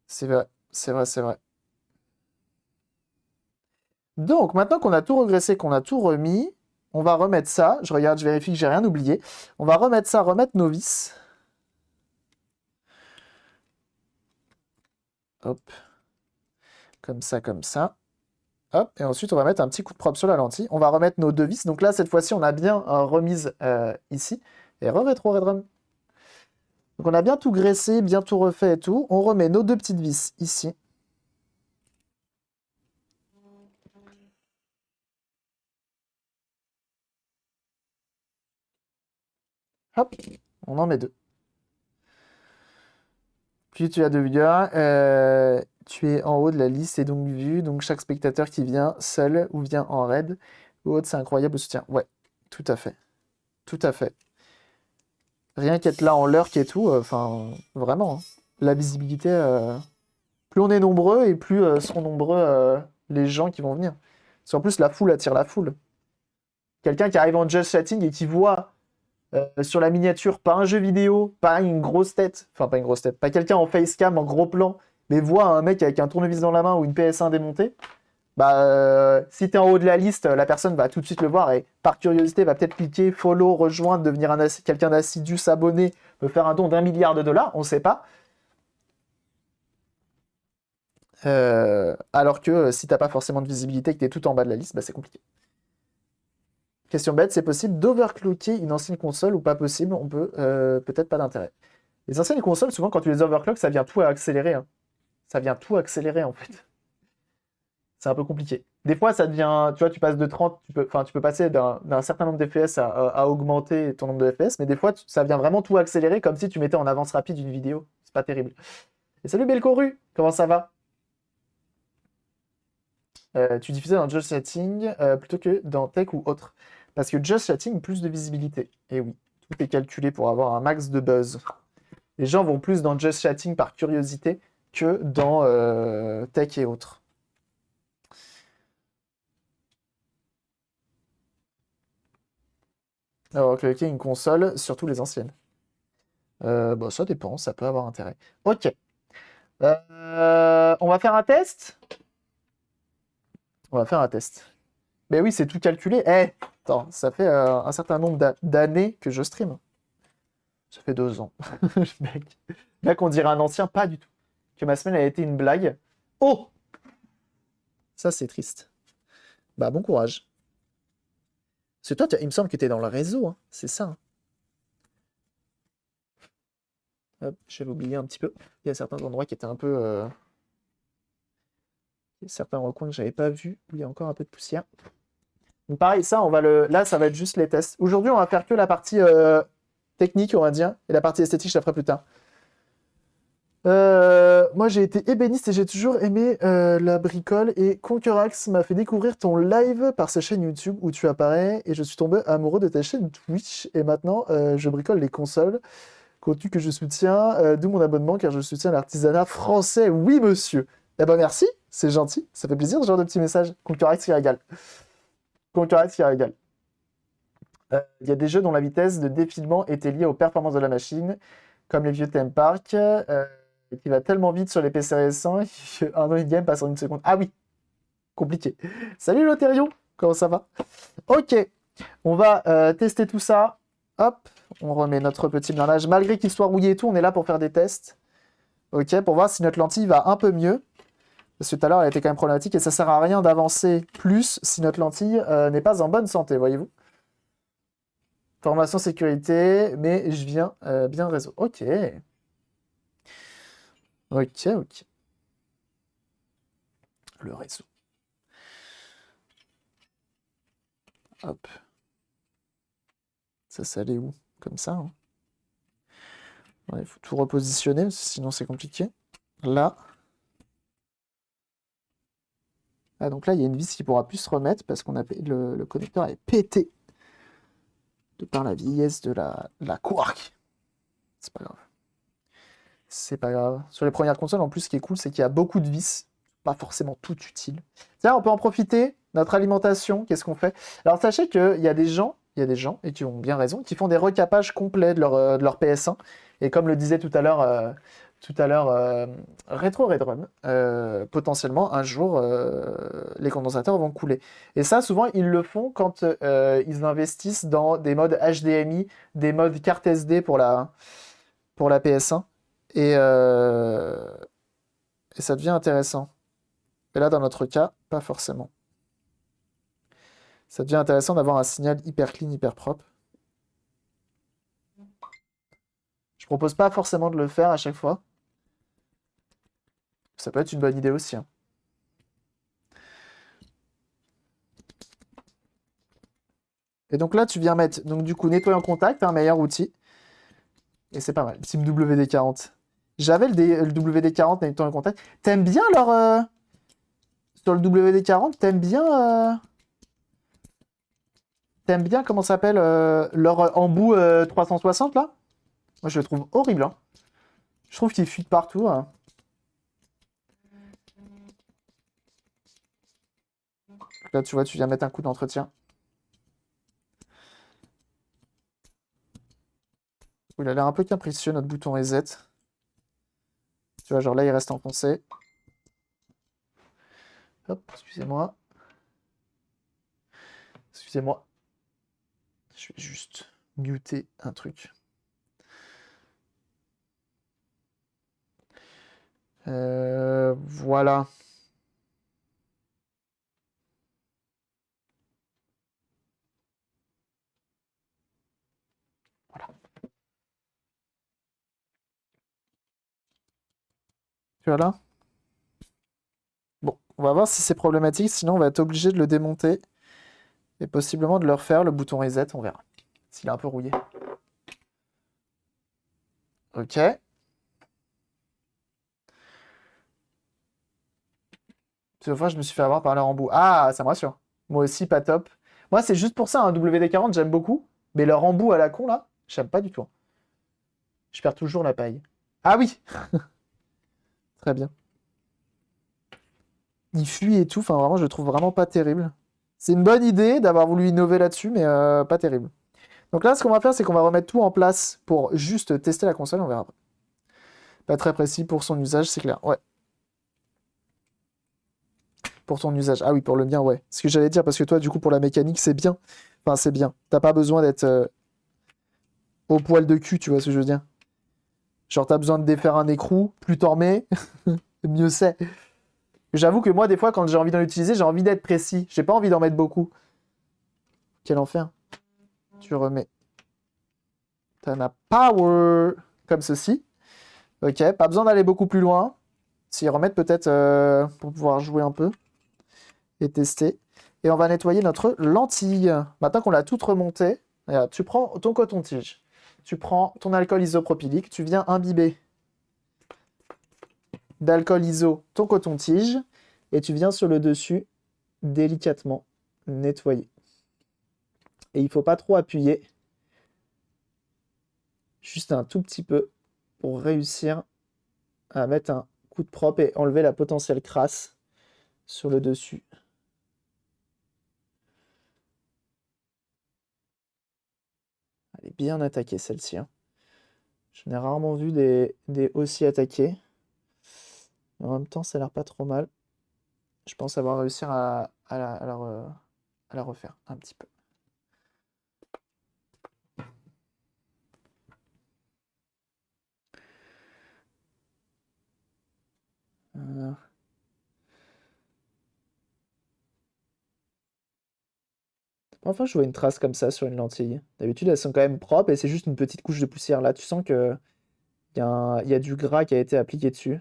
C'est vrai, c'est vrai, c'est vrai. Donc, maintenant qu'on a tout regressé, qu'on a tout remis, on va remettre ça. Je regarde, je vérifie que j'ai rien oublié. On va remettre ça, remettre nos vis. Hop. Comme ça, comme ça. Hop. Et ensuite, on va mettre un petit coup de propre sur la lentille. On va remettre nos deux vis. Donc là, cette fois-ci, on a bien remise ici. Et re-rétro redrum. Donc on a bien tout graissé, bien tout refait et tout. On remet nos deux petites vis ici. Hop. On en met deux. Puis tu as deux viewers, tu es en haut de la liste et donc vu, donc chaque spectateur qui vient seul ou vient en raid ou autre, c'est incroyable le soutien. Ouais, tout à fait. Tout à fait. Rien qu'être là en lurk et tout, enfin, vraiment, hein. La visibilité, plus on est nombreux et plus seront nombreux les gens qui vont venir. Parce qu'en plus, la foule attire la foule. Quelqu'un qui arrive en just chatting et qui voit sur la miniature, pas un jeu vidéo, pas une grosse tête, enfin pas une grosse tête, pas quelqu'un en facecam, en gros plan, mais voit un mec avec un tournevis dans la main ou une PS1 démontée, bah, si tu es en haut de la liste, la personne va tout de suite le voir et par curiosité va peut-être cliquer follow, rejoindre, devenir quelqu'un d'assidu, s'abonner, me faire un don d'1 milliard de dollars, on sait pas. Alors que si t'as pas forcément de visibilité et que t'es tout en bas de la liste, bah, c'est compliqué. Question bête, c'est possible d'overclocker une ancienne console ou pas possible? On peut peut-être pas d'intérêt. Les anciennes consoles, souvent quand tu les overclock, ça vient tout accélérer, hein. Ça vient tout accélérer en fait. C'est un peu compliqué. Des fois, ça devient, tu vois, tu passes de 30, tu peux passer d'un certain nombre d'FPS à augmenter ton nombre de FPS, mais des fois, ça vient vraiment tout accélérer comme si tu mettais en avance rapide une vidéo. C'est pas terrible. Et salut Belcoru, comment ça va? Tu diffusais dans Just Chatting plutôt que dans Tech ou autre. Parce que Just Chatting, plus de visibilité. Et oui, tout est calculé pour avoir un max de buzz. Les gens vont plus dans Just Chatting par curiosité que dans Tech et autres. Alors, cliquer une console, surtout les anciennes. Bon, ça dépend, ça peut avoir intérêt. Ok. On va faire un test? On va faire un test. Mais oui, c'est tout calculé. Eh, attends, ça fait un certain nombre d'années que je stream. Ça fait 2 ans. Mec, on dirait un ancien, pas du tout. Que ma semaine a été une blague. Oh! Ça, c'est triste. Bah, bon courage. Parce que toi, il me semble que t'es dans le réseau, hein. C'est ça, hein. Hop, j'avais oublié un petit peu. Il y a certains endroits qui étaient un peu... Il y a certains recoins que j'avais pas vus, où il y a encore un peu de poussière. Donc pareil, ça, là, ça va être juste les tests. Aujourd'hui, on va faire que la partie technique, on va dire, et la partie esthétique, je la ferai plus tard. Moi, j'ai été ébéniste et j'ai toujours aimé la bricole. Et Conquerax m'a fait découvrir ton live par sa chaîne YouTube où tu apparais. Et je suis tombé amoureux de ta chaîne Twitch. Et maintenant, je bricole les consoles. Contenu que je soutiens, d'où mon abonnement, car je soutiens l'artisanat français. Oui, monsieur. Eh ben, merci, c'est gentil. Ça fait plaisir, ce genre de petit message. Conquerax qui régale. Conquerax qui régale. Il y a des jeux dont la vitesse de défilement était liée aux performances de la machine, comme les vieux Theme Park, qui va tellement vite sur les PC récents qu'un in-game passe en 1 seconde. Ah oui, compliqué. Salut Lothérion, comment ça va? Ok, on va tester tout ça. Hop, on remet notre petit blindage. Malgré qu'il soit rouillé et tout, on est là pour faire des tests. Ok, pour voir si notre lentille va un peu mieux. Parce que tout à l'heure, elle était quand même problématique et ça sert à rien d'avancer plus si notre lentille n'est pas en bonne santé, voyez-vous. Formation sécurité, mais je viens bien réseau. Ok. Ok, ok. Le réseau. Hop. Ça allait où? Comme ça, hein. Ouais, il faut tout repositionner, sinon c'est compliqué. Là. Ah, donc là, il y a une vis qui pourra plus se remettre parce qu'on a le connecteur est pété. De par la vieillesse de la Quark. C'est pas grave. C'est pas grave. Sur les premières consoles, en plus, ce qui est cool, c'est qu'il y a beaucoup de vis. Pas forcément tout utile. Tiens, on peut en profiter. Notre alimentation, qu'est-ce qu'on fait? Alors, sachez qu'il y a des gens, et qui ont bien raison, qui font des recapages complets de leur PS1. Et comme le disait tout à l'heure Retro Redrun, potentiellement, un jour, les condensateurs vont couler. Et ça, souvent, ils le font quand ils investissent dans des modes HDMI, des modes carte SD pour la PS1. Et ça devient intéressant. Et là, dans notre cas, pas forcément. Ça devient intéressant d'avoir un signal hyper clean, hyper propre. Je propose pas forcément de le faire à chaque fois. Ça peut être une bonne idée aussi, hein. Et donc là, tu viens mettre, donc du coup, nettoyer en contact, un meilleur outil. Et c'est pas mal. Team WD-40. J'avais le WD-40 nettoyer en contact. T'aimes bien leur... sur le WD-40, t'aimes bien, comment ça s'appelle, leur embout 360, là? Moi, je le trouve horrible, hein. Je trouve qu'il fuit de partout, hein. Là, tu vois, tu viens mettre un coup d'entretien. Il a l'air un peu capricieux, notre bouton reset. Tu vois, genre là, il reste enfoncé. Hop, excusez-moi. Excusez-moi. Je vais juste muter un truc. Voilà. Voilà. Tu vois là? Bon, on va voir si c'est problématique, sinon on va être obligé de le démonter et possiblement de le refaire, le bouton reset, on verra. S'il est un peu rouillé. Ok. Cette fois, je me suis fait avoir par leur embout. Ah, ça me rassure. Moi aussi, pas top. Moi, c'est juste pour ça, un WD-40, j'aime beaucoup. Mais leur embout à la con, là, j'aime pas du tout. Je perds toujours la paille. Ah oui! Très bien. Il fuit et tout, enfin vraiment, je le trouve vraiment pas terrible. C'est une bonne idée d'avoir voulu innover là-dessus, mais pas terrible. Donc là, ce qu'on va faire, c'est qu'on va remettre tout en place pour juste tester la console, on verra après. Pas très précis pour son usage, c'est clair. Ouais. Pour ton usage. Ah oui, pour le mien, ouais. Ce que j'allais dire, parce que toi, du coup, pour la mécanique, c'est bien. Enfin, c'est bien. T'as pas besoin d'être au poil de cul, tu vois ce que je veux dire. Genre, t'as besoin de défaire un écrou, plus t'en remets, mieux c'est. J'avoue que moi, des fois, quand j'ai envie d'en utiliser, j'ai envie d'être précis. J'ai pas envie d'en mettre beaucoup. Quel enfer. Tu remets. T'en as power. Comme ceci. Ok, pas besoin d'aller beaucoup plus loin. S'y remettre peut-être pour pouvoir jouer un peu et tester. Et on va nettoyer notre lentille. Maintenant qu'on l'a toute remontée, regarde, tu prends ton coton-tige, tu prends ton alcool isopropylique, tu viens imbiber d'alcool iso ton coton-tige et tu viens sur le dessus délicatement nettoyer. Et il ne faut pas trop appuyer, juste un tout petit peu pour réussir à mettre un coup de propre et enlever la potentielle crasse sur le dessus. Elle est bien attaquée celle-ci, hein. Je n'ai rarement vu des aussi attaqués. En même temps, ça a l'air pas trop mal. Je pense avoir réussi à la refaire un petit peu. Euh, Enfin, je vois une trace comme ça sur une lentille. D'habitude, elles sont quand même propres et c'est juste une petite couche de poussière. Là, tu sens que il y a du gras qui a été appliqué dessus.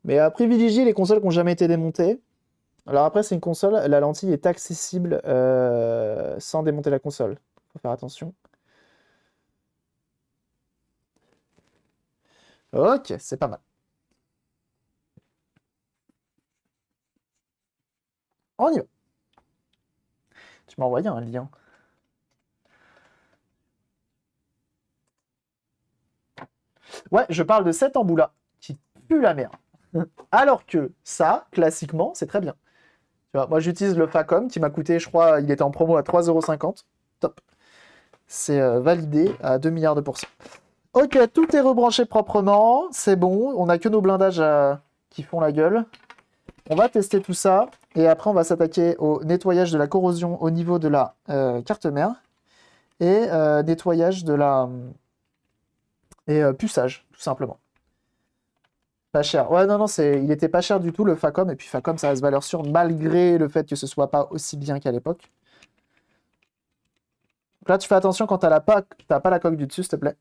Mais à privilégier les consoles qui n'ont jamais été démontées. Alors après, c'est une console, la lentille est accessible sans démonter la console. Faut faire attention. Ok, c'est pas mal. On y va. Tu m'as envoyé un lien. Ouais, je parle de cet embout-là qui pue la merde. Alors que ça, classiquement, c'est très bien. Tu vois, moi, j'utilise le Facom qui m'a coûté, je crois, il était en promo à 3,50 €. Top. C'est validé à 2 milliards de pourcents. Ok, tout est rebranché proprement. C'est bon. On n'a que nos blindages qui font la gueule. On va tester tout ça. Et après, on va s'attaquer au nettoyage de la corrosion au niveau de la carte mère. Et nettoyage de la... et puçage, tout simplement. Pas cher. Ouais, non, non, il était pas cher du tout, le Facom. Et puis Facom, ça reste valeur sûre, malgré le fait que ce soit pas aussi bien qu'à l'époque. Donc là, tu fais attention quand t'as pas la coque du dessus, s'il te plaît.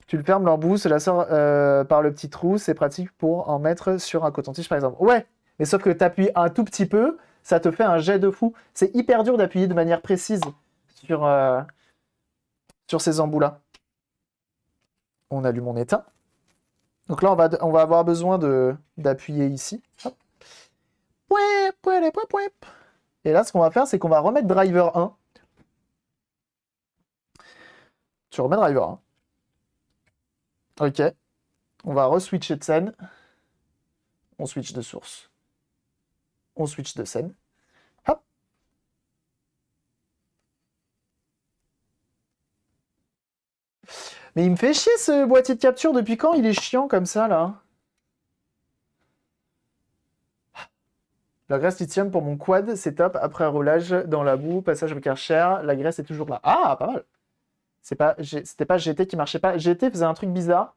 Tu le fermes l'embout, cela sort par le petit trou. C'est pratique pour en mettre sur un coton-tige, par exemple. Ouais, mais sauf que t'appuies un tout petit peu, ça te fait un jet de fou. C'est hyper dur d'appuyer de manière précise sur, euh, sur ces embouts-là. On allume, on éteint. Donc là, on va avoir besoin d'appuyer ici. Hop. Pouet, pouet, pouet, pouet. Et là, ce qu'on va faire, c'est qu'on va remettre driver 1. Tu remets driver 1. Ok. On va re-switcher de scène. On switch de source. On switch de scène. Hop. Mais il me fait chier ce boîtier de capture. Depuis quand il est chiant comme ça, là? La graisse lithium pour mon quad, c'est top. Après un roulage dans la boue, passage avec Karcher, la graisse est toujours là. Ah, pas mal. C'était pas GT qui marchait pas. GT faisait un truc bizarre.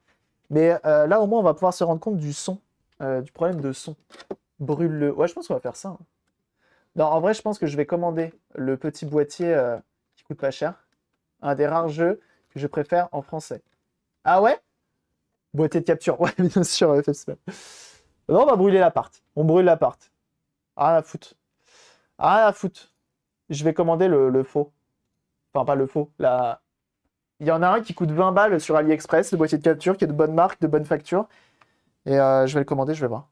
Mais là, au moins, on va pouvoir se rendre compte du son. Du problème de son. Brûle-le. Ouais, je pense qu'on va faire ça, hein. Non, en vrai, je pense que je vais commander le petit boîtier qui coûte pas cher. Un des rares jeux que je préfère en français. Ah ouais? Boîtier de capture. Ouais, bien sûr, FFSP. Non, on va brûler l'appart. On brûle l'appart. Rien à foutre. Rien à foutre. Je vais commander le faux. Enfin, pas le faux. Il y en a un qui coûte 20 balles sur AliExpress, le boîtier de capture, qui est de bonne marque, de bonne facture. Et je vais le commander, je vais voir.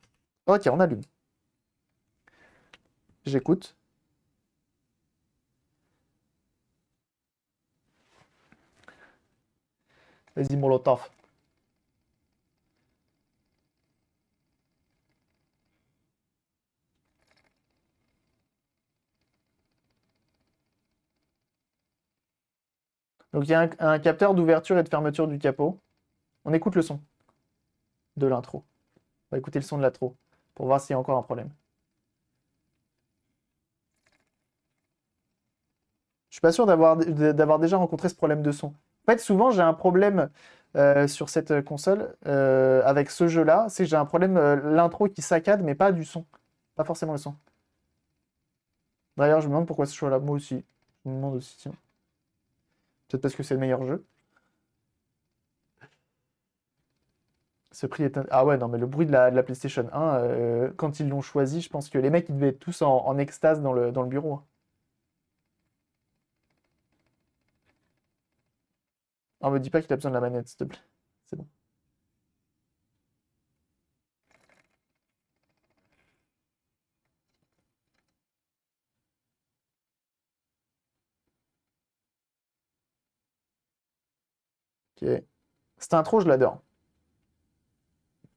Ok, on allume. J'écoute. Vas-y, Molotov. Donc il y a un capteur d'ouverture et de fermeture du capot. On écoute le son de l'intro. On va écouter le son de l'intro pour voir s'il y a encore un problème. Je suis pas sûr d'avoir déjà rencontré ce problème de son. En fait, souvent j'ai un problème sur cette console avec ce jeu-là, c'est que j'ai un problème l'intro qui saccade, mais pas du son, pas forcément le son. D'ailleurs, je me demande pourquoi ce choix-là. Moi aussi, je me demande aussi. Tiens, peut-être parce que c'est le meilleur jeu. Ce prix est ah ouais, non, mais le bruit de la PlayStation 1, quand ils l'ont choisi, je pense que les mecs ils devaient être tous en extase dans le bureau, hein. Non, me dis pas qu'il a besoin de la manette, s'il te plaît. C'est bon. Ok. Cette intro, je l'adore.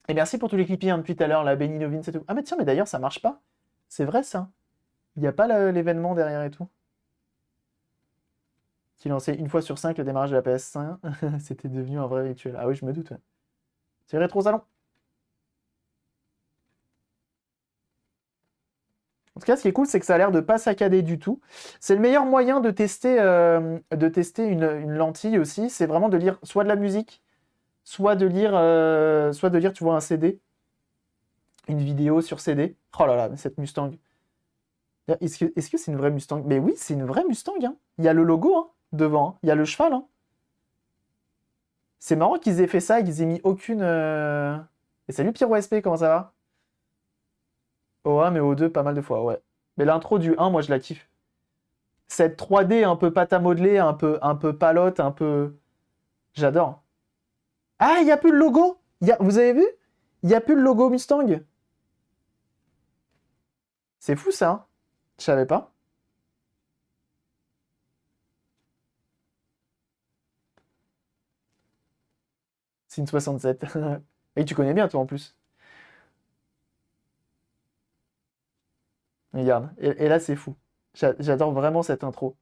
Et merci pour tous les clips hein, depuis tout à l'heure, la Benny Novin, c'est tout. Ah mais tiens, mais d'ailleurs, ça marche pas. C'est vrai ça. Il n'y a pas l'événement derrière et tout. Qui lançait une fois sur 5 le démarrage de la PS5. C'était devenu un vrai rituel. Ah oui, je me doute, ouais. C'est Rétro Salon. En tout cas, ce qui est cool, c'est que ça a l'air de pas saccader du tout. C'est le meilleur moyen de tester une lentille aussi. C'est vraiment de lire soit de la musique, soit de lire, tu vois, un CD, une vidéo sur CD. Oh là là, mais cette Mustang. Est-ce que c'est une vraie Mustang? Mais oui, c'est une vraie Mustang, hein. Il y a le logo hein, devant, hein. Il y a le cheval, hein. C'est marrant qu'ils aient fait ça et qu'ils aient mis aucune. Et salut Pyro SP, comment ça va? O1, mais O2 pas mal de fois, ouais. Mais l'intro du 1, moi je la kiffe. Cette 3D un peu pâte à modeler, un peu palote, un peu. J'adore. Ah, il n'y a plus le logo! Vous avez vu? Il n'y a plus le logo Mustang. C'est fou ça, hein. Je savais pas. C'est une 67. Et tu connais bien toi en plus. Regarde. Et là c'est fou. J'adore vraiment cette intro.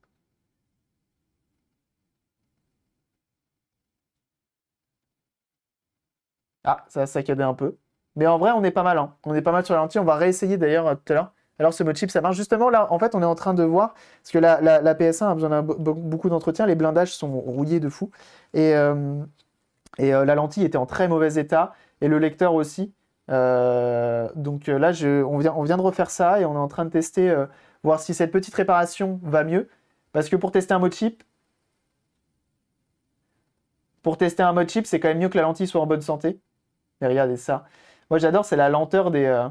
Ah, ça a saccadé un peu. Mais en vrai, on est pas mal, hein. On est pas mal sur la lentille. On va réessayer d'ailleurs tout à l'heure. Alors, ce mode chip, ça marche. Justement, là, en fait, on est en train de voir. Parce que la PS1 a besoin de beaucoup d'entretien. Les blindages sont rouillés de fou. Et la lentille était en très mauvais état. Et le lecteur aussi. Donc là, on vient de refaire ça. Et on est en train de tester, voir si cette petite réparation va mieux. Parce que pour tester un mode chip, c'est quand même mieux que la lentille soit en bonne santé. Mais regardez ça. Moi, j'adore, c'est la lenteur des.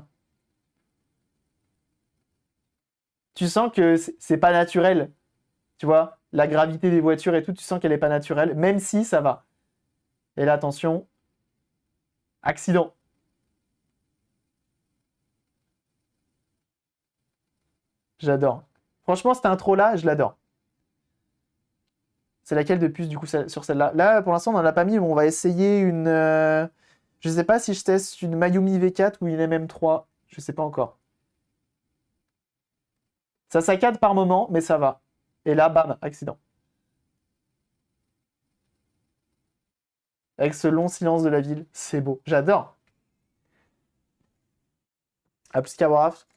Tu sens que c'est pas naturel. Tu vois, la gravité des voitures et tout, tu sens qu'elle est pas naturelle, même si ça va. Et là, attention, accident. J'adore. Franchement, cette intro-là, je l'adore. C'est laquelle de plus, du coup, sur celle-là? Là, pour l'instant, on n'en a pas mis, mais on va essayer une. Je sais pas si je teste une Mayumi V4 ou une MM3. Je sais pas encore. Ça saccade par moment, mais ça va. Et là, bam, accident. Avec ce long silence de la ville. C'est beau. J'adore. Warcraft.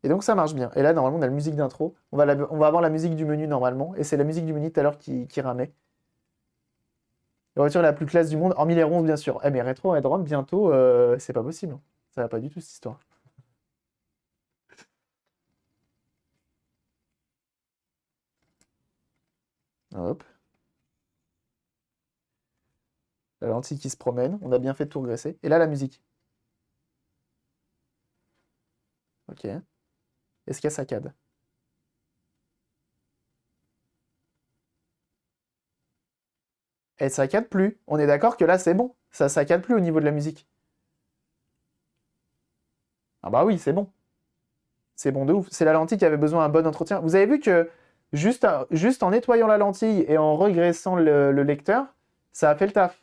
Et donc ça marche bien. Et là, normalement, on a la musique d'intro. On va avoir la musique du menu normalement. Et c'est la musique du menu tout à l'heure qui ramait. La voiture la plus classe du monde, hormis les ronces, bien sûr. Eh mais Retro Redrun, bientôt, c'est pas possible. Ça va pas du tout, cette histoire. Hop. La lentille qui se promène. On a bien fait de tout regresser. Et là, la musique. Ok. Est-ce qu'il y a saccade? Elle saccade plus. On est d'accord que là, c'est bon. Ça saccade plus au niveau de la musique. Ah bah oui, c'est bon. C'est bon de ouf. C'est la lentille qui avait besoin d'un bon entretien. Vous avez vu que juste en nettoyant la lentille et en regraissant le lecteur, ça a fait le taf.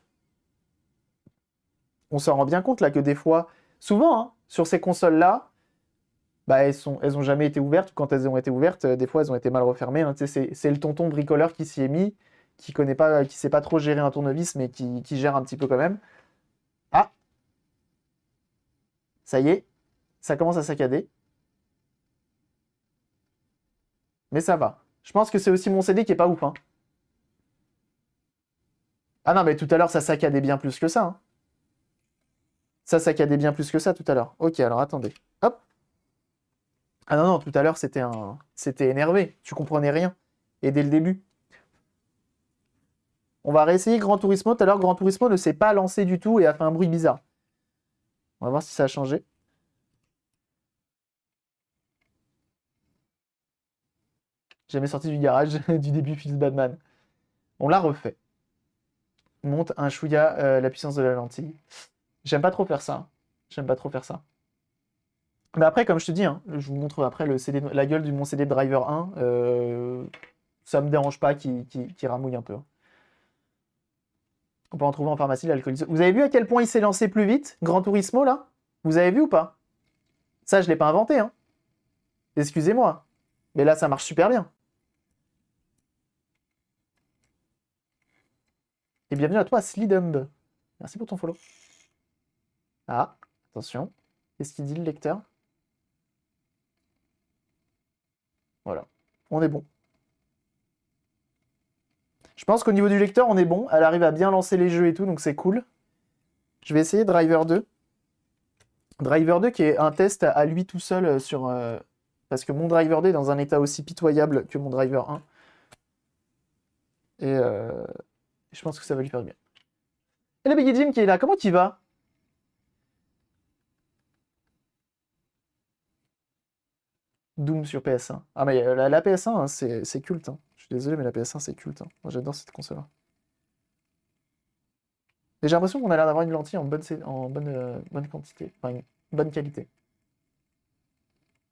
On s'en rend bien compte là que des fois, souvent, hein, sur ces consoles-là, bah, elles ont jamais été ouvertes, ou quand elles ont été ouvertes, des fois elles ont été mal refermées, hein. Tu sais, c'est le tonton bricoleur qui s'y est mis, qui connaît pas, qui sait pas trop gérer un tournevis, mais qui gère un petit peu quand même. Ah, ça y est, ça commence à saccader, mais ça va. Je pense que c'est aussi mon CD qui est pas ouf, hein. Ah non, mais tout à l'heure ça saccadait bien plus que ça, hein. Ça saccadait bien plus que ça tout à l'heure. Ok, alors attendez. Hop. Ah non, non, tout à l'heure c'était énervé, tu comprenais rien. Et dès le début. On va réessayer Gran Turismo. Tout à l'heure, Gran Turismo ne s'est pas lancé du tout et a fait un bruit bizarre. On va voir si ça a changé. Jamais sorti du garage du début Fils Batman. On l'a refait. Monte un chouïa la puissance de la lentille. J'aime pas trop faire ça. J'aime pas trop faire ça. Mais après, comme je te dis, hein, je vous montre après le CD, la gueule de mon CD de Driver 1. Ça me dérange pas qu'il ramouille un peu. On peut en trouver en pharmacie l'alcoolisé. Vous avez vu à quel point il s'est lancé plus vite, Gran Turismo, là? Vous avez vu ou pas? Ça, je l'ai pas inventé, hein. Excusez-moi. Mais là, ça marche super bien. Et bienvenue à toi, Slidumb. Merci pour ton follow. Ah, attention. Qu'est-ce qu'il dit le lecteur? Voilà. On est bon. Je pense qu'au niveau du lecteur, on est bon. Elle arrive à bien lancer les jeux et tout, donc c'est cool. Je vais essayer Driver 2. Driver 2 qui est un test à lui tout seul sur... parce que mon Driver 2 est dans un état aussi pitoyable que mon Driver 1. Et je pense que ça va lui faire du bien. Et le Biggie Jim qui est là, comment tu vas? Doom sur PS1. Ah mais la PS1, hein, c'est culte, hein. Je suis désolé, mais la PS1 c'est culte, hein. Moi j'adore cette console-là. Et j'ai l'impression qu'on a l'air d'avoir une lentille bonne quantité, enfin une bonne qualité.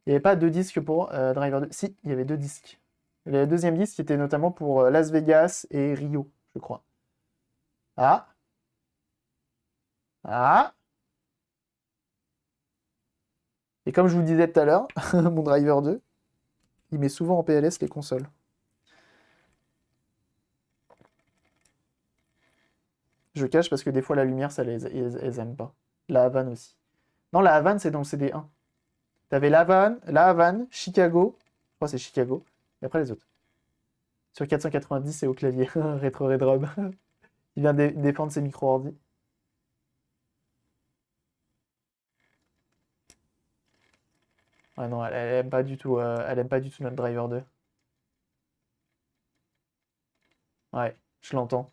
Il n'y avait pas deux disques pour Driver 2. Si, il y avait deux disques. Le deuxième disque était notamment pour Las Vegas et Rio, je crois. Ah. Ah. Et comme je vous le disais tout à l'heure, mon Driver 2, il met souvent en PLS les consoles. Je cache parce que des fois la lumière, elles aiment pas. La Havane aussi. Non, la Havane, c'est dans le CD1. T'avais la Havane, Chicago, je crois que c'est Chicago, et après les autres. Sur 490, c'est au clavier. Retro Redrum. Il vient défendre ses micro-ordi. Ah non, elle aime pas du tout, elle aime pas du tout notre Driver 2. Ouais, je l'entends.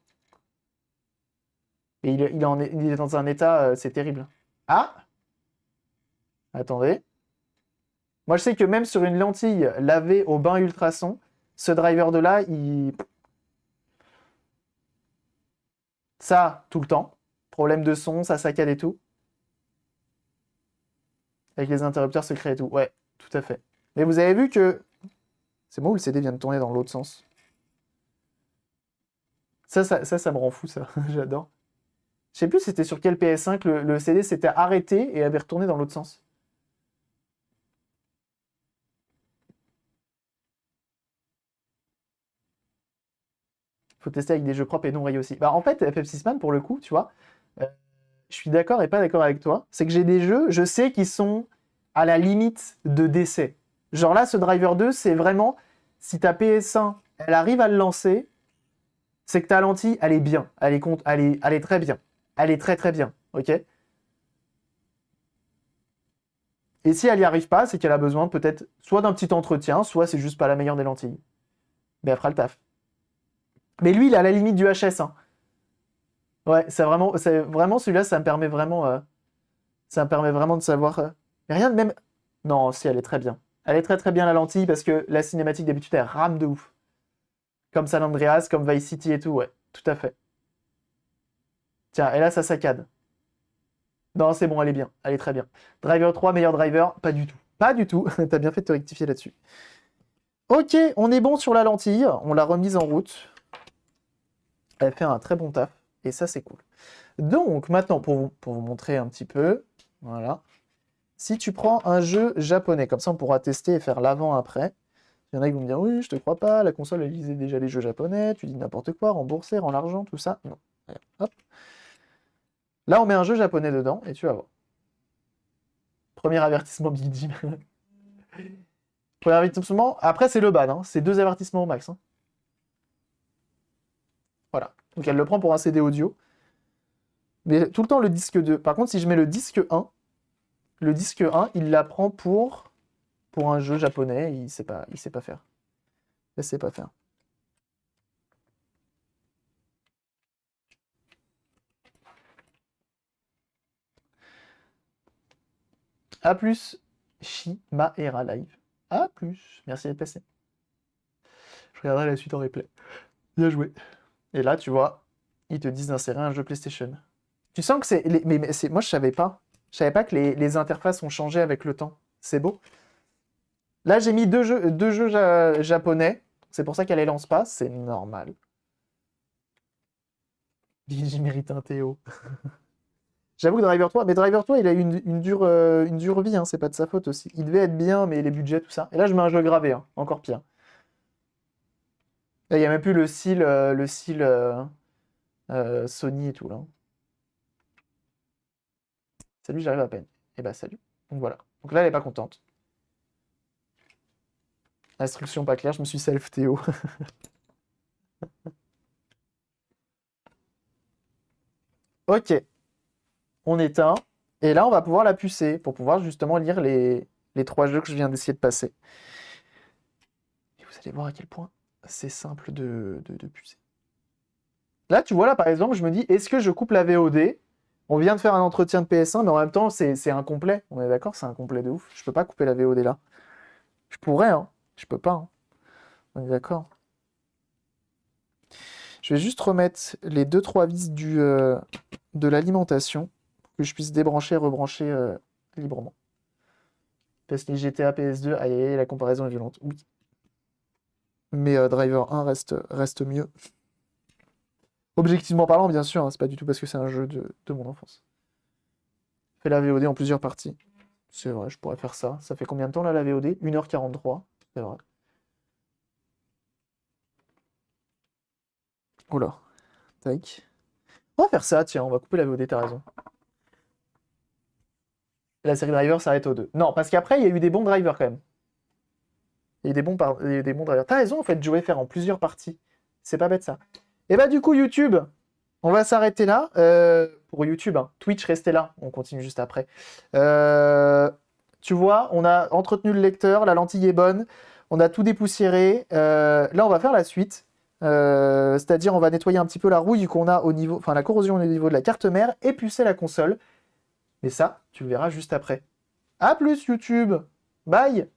Et il est dans un état, c'est terrible. Ah, attendez. Moi, je sais que même sur une lentille lavée au bain ultrason, ce driver de là, ça, tout le temps. Problème de son, ça saccade et tout. Avec les interrupteurs secrets et tout. Ouais, tout à fait. Mais vous avez vu que... C'est moi où le CD vient de tourner dans l'autre sens. Ça me rend fou, ça. J'adore. Je sais plus c'était sur quel PS5 le CD s'était arrêté et avait retourné dans l'autre sens. faut tester avec des jeux propres et non rayés aussi. Bah, en fait, FF6 Man, pour le coup, tu vois, je suis d'accord et pas d'accord avec toi. C'est que j'ai des jeux, je sais, qui sont à la limite de décès. Genre là, ce Driver 2, c'est vraiment, si ta PS1, elle arrive à le lancer, c'est que ta lentille, elle est bien. Elle est très bien. Elle est très très bien, ok? Et si elle n'y arrive pas, c'est qu'elle a besoin peut-être soit d'un petit entretien, soit c'est juste pas la meilleure des lentilles. Mais elle fera le taf. Mais lui, il est à la limite du HS, hein. Ouais, c'est vraiment celui-là, ça me permet vraiment de savoir. Mais rien de même. Non, si, elle est très bien. Elle est très très bien la lentille parce que la cinématique d'habitude elle rame de ouf. Comme San Andreas, comme Vice City et tout, ouais, tout à fait. Tiens, et là ça saccade. Non, c'est bon, elle est bien, elle est très bien. Driver 3, meilleur driver, pas du tout. Pas du tout, t'as bien fait de te rectifier là-dessus. Ok, on est bon sur la lentille, on l'a remise en route. Elle fait un très bon taf, et ça c'est cool. Donc maintenant, pour vous montrer un petit peu, voilà. Si tu prends un jeu japonais, comme ça on pourra tester et faire l'avant-après. Il y en a qui vont me dire, oui, je te crois pas, la console elle lisait déjà les jeux japonais, tu dis n'importe quoi, remboursé, rend l'argent, tout ça. Non. Allez, hop. Là, on met un jeu japonais dedans, et tu vas voir. Premier avertissement Big Jim. Premier avertissement, après c'est le ban, hein. C'est 2 avertissements au max, hein. Voilà. Donc elle le prend pour un CD audio. Mais tout le temps le disque 2. Par contre, si je mets le disque 1, il la prend pour un jeu japonais, il sait pas faire. Il sait pas faire. A plus, Shimaera Live. A plus, merci d'être passé. Je regarderai la suite en replay. Bien joué. Et là, tu vois, ils te disent d'insérer un jeu PlayStation. Tu sens que c'est... Mais moi, je savais pas. Je savais pas que les interfaces ont changé avec le temps. C'est beau. Là, j'ai mis deux jeux japonais. C'est pour ça qu'elle les lance pas. C'est normal. J'y mérite un Théo. J'avoue que Driver 3, mais Driver 3, il a eu une dure vie, hein, c'est pas de sa faute aussi. Il devait être bien, mais les budgets, tout ça. Et là, je mets un jeu gravé, hein, encore pire. Là, il n'y a même plus le style Sony et tout, là. Salut, j'arrive à peine. Et bah, salut. Donc voilà. Donc là, elle est pas contente. Instruction pas claire, je me suis self-Théo. Ok. On éteint. Et là, on va pouvoir la pucer pour pouvoir justement lire les 3 jeux que je viens d'essayer de passer. Et vous allez voir à quel point c'est simple de pucer. Là, tu vois, là, par exemple, je me dis, est-ce que je coupe la VOD? On vient de faire un entretien de PS1, mais en même temps, c'est incomplet. On est d'accord, c'est incomplet de ouf. Je peux pas couper la VOD là. Je pourrais, hein. Je peux pas, hein. On est d'accord. Je vais juste remettre les 2-3 vis de l'alimentation pour que je puisse débrancher et rebrancher librement. Parce que les GTA, PS2, aïe, aïe, aïe, la comparaison est violente. Oui. Mais Driver 1 reste mieux. Objectivement parlant, bien sûr, hein, c'est pas du tout parce que c'est un jeu de mon enfance. Fais la VOD en plusieurs parties. C'est vrai, je pourrais faire ça. Ça fait combien de temps là la VOD? 1h43, c'est vrai. Oula, tac. On va faire ça, tiens, on va couper la VOD, t'as raison. La série Driver s'arrête au 2. Non, parce qu'après, il y a eu des bons drivers quand même. Il y a eu des bons drivers. T'as raison, en fait, de jouer faire en plusieurs parties. C'est pas bête ça. Et bah du coup, YouTube, on va s'arrêter là. Pour YouTube, hein. Twitch, restez là. On continue juste après. Tu vois, on a entretenu le lecteur, la lentille est bonne, on a tout dépoussiéré. Là, on va faire la suite. C'est-à-dire, on va nettoyer un petit peu la rouille qu'on a au niveau, enfin la corrosion au niveau de la carte mère et pucer la console. Mais ça, tu le verras juste après. A plus YouTube. Bye.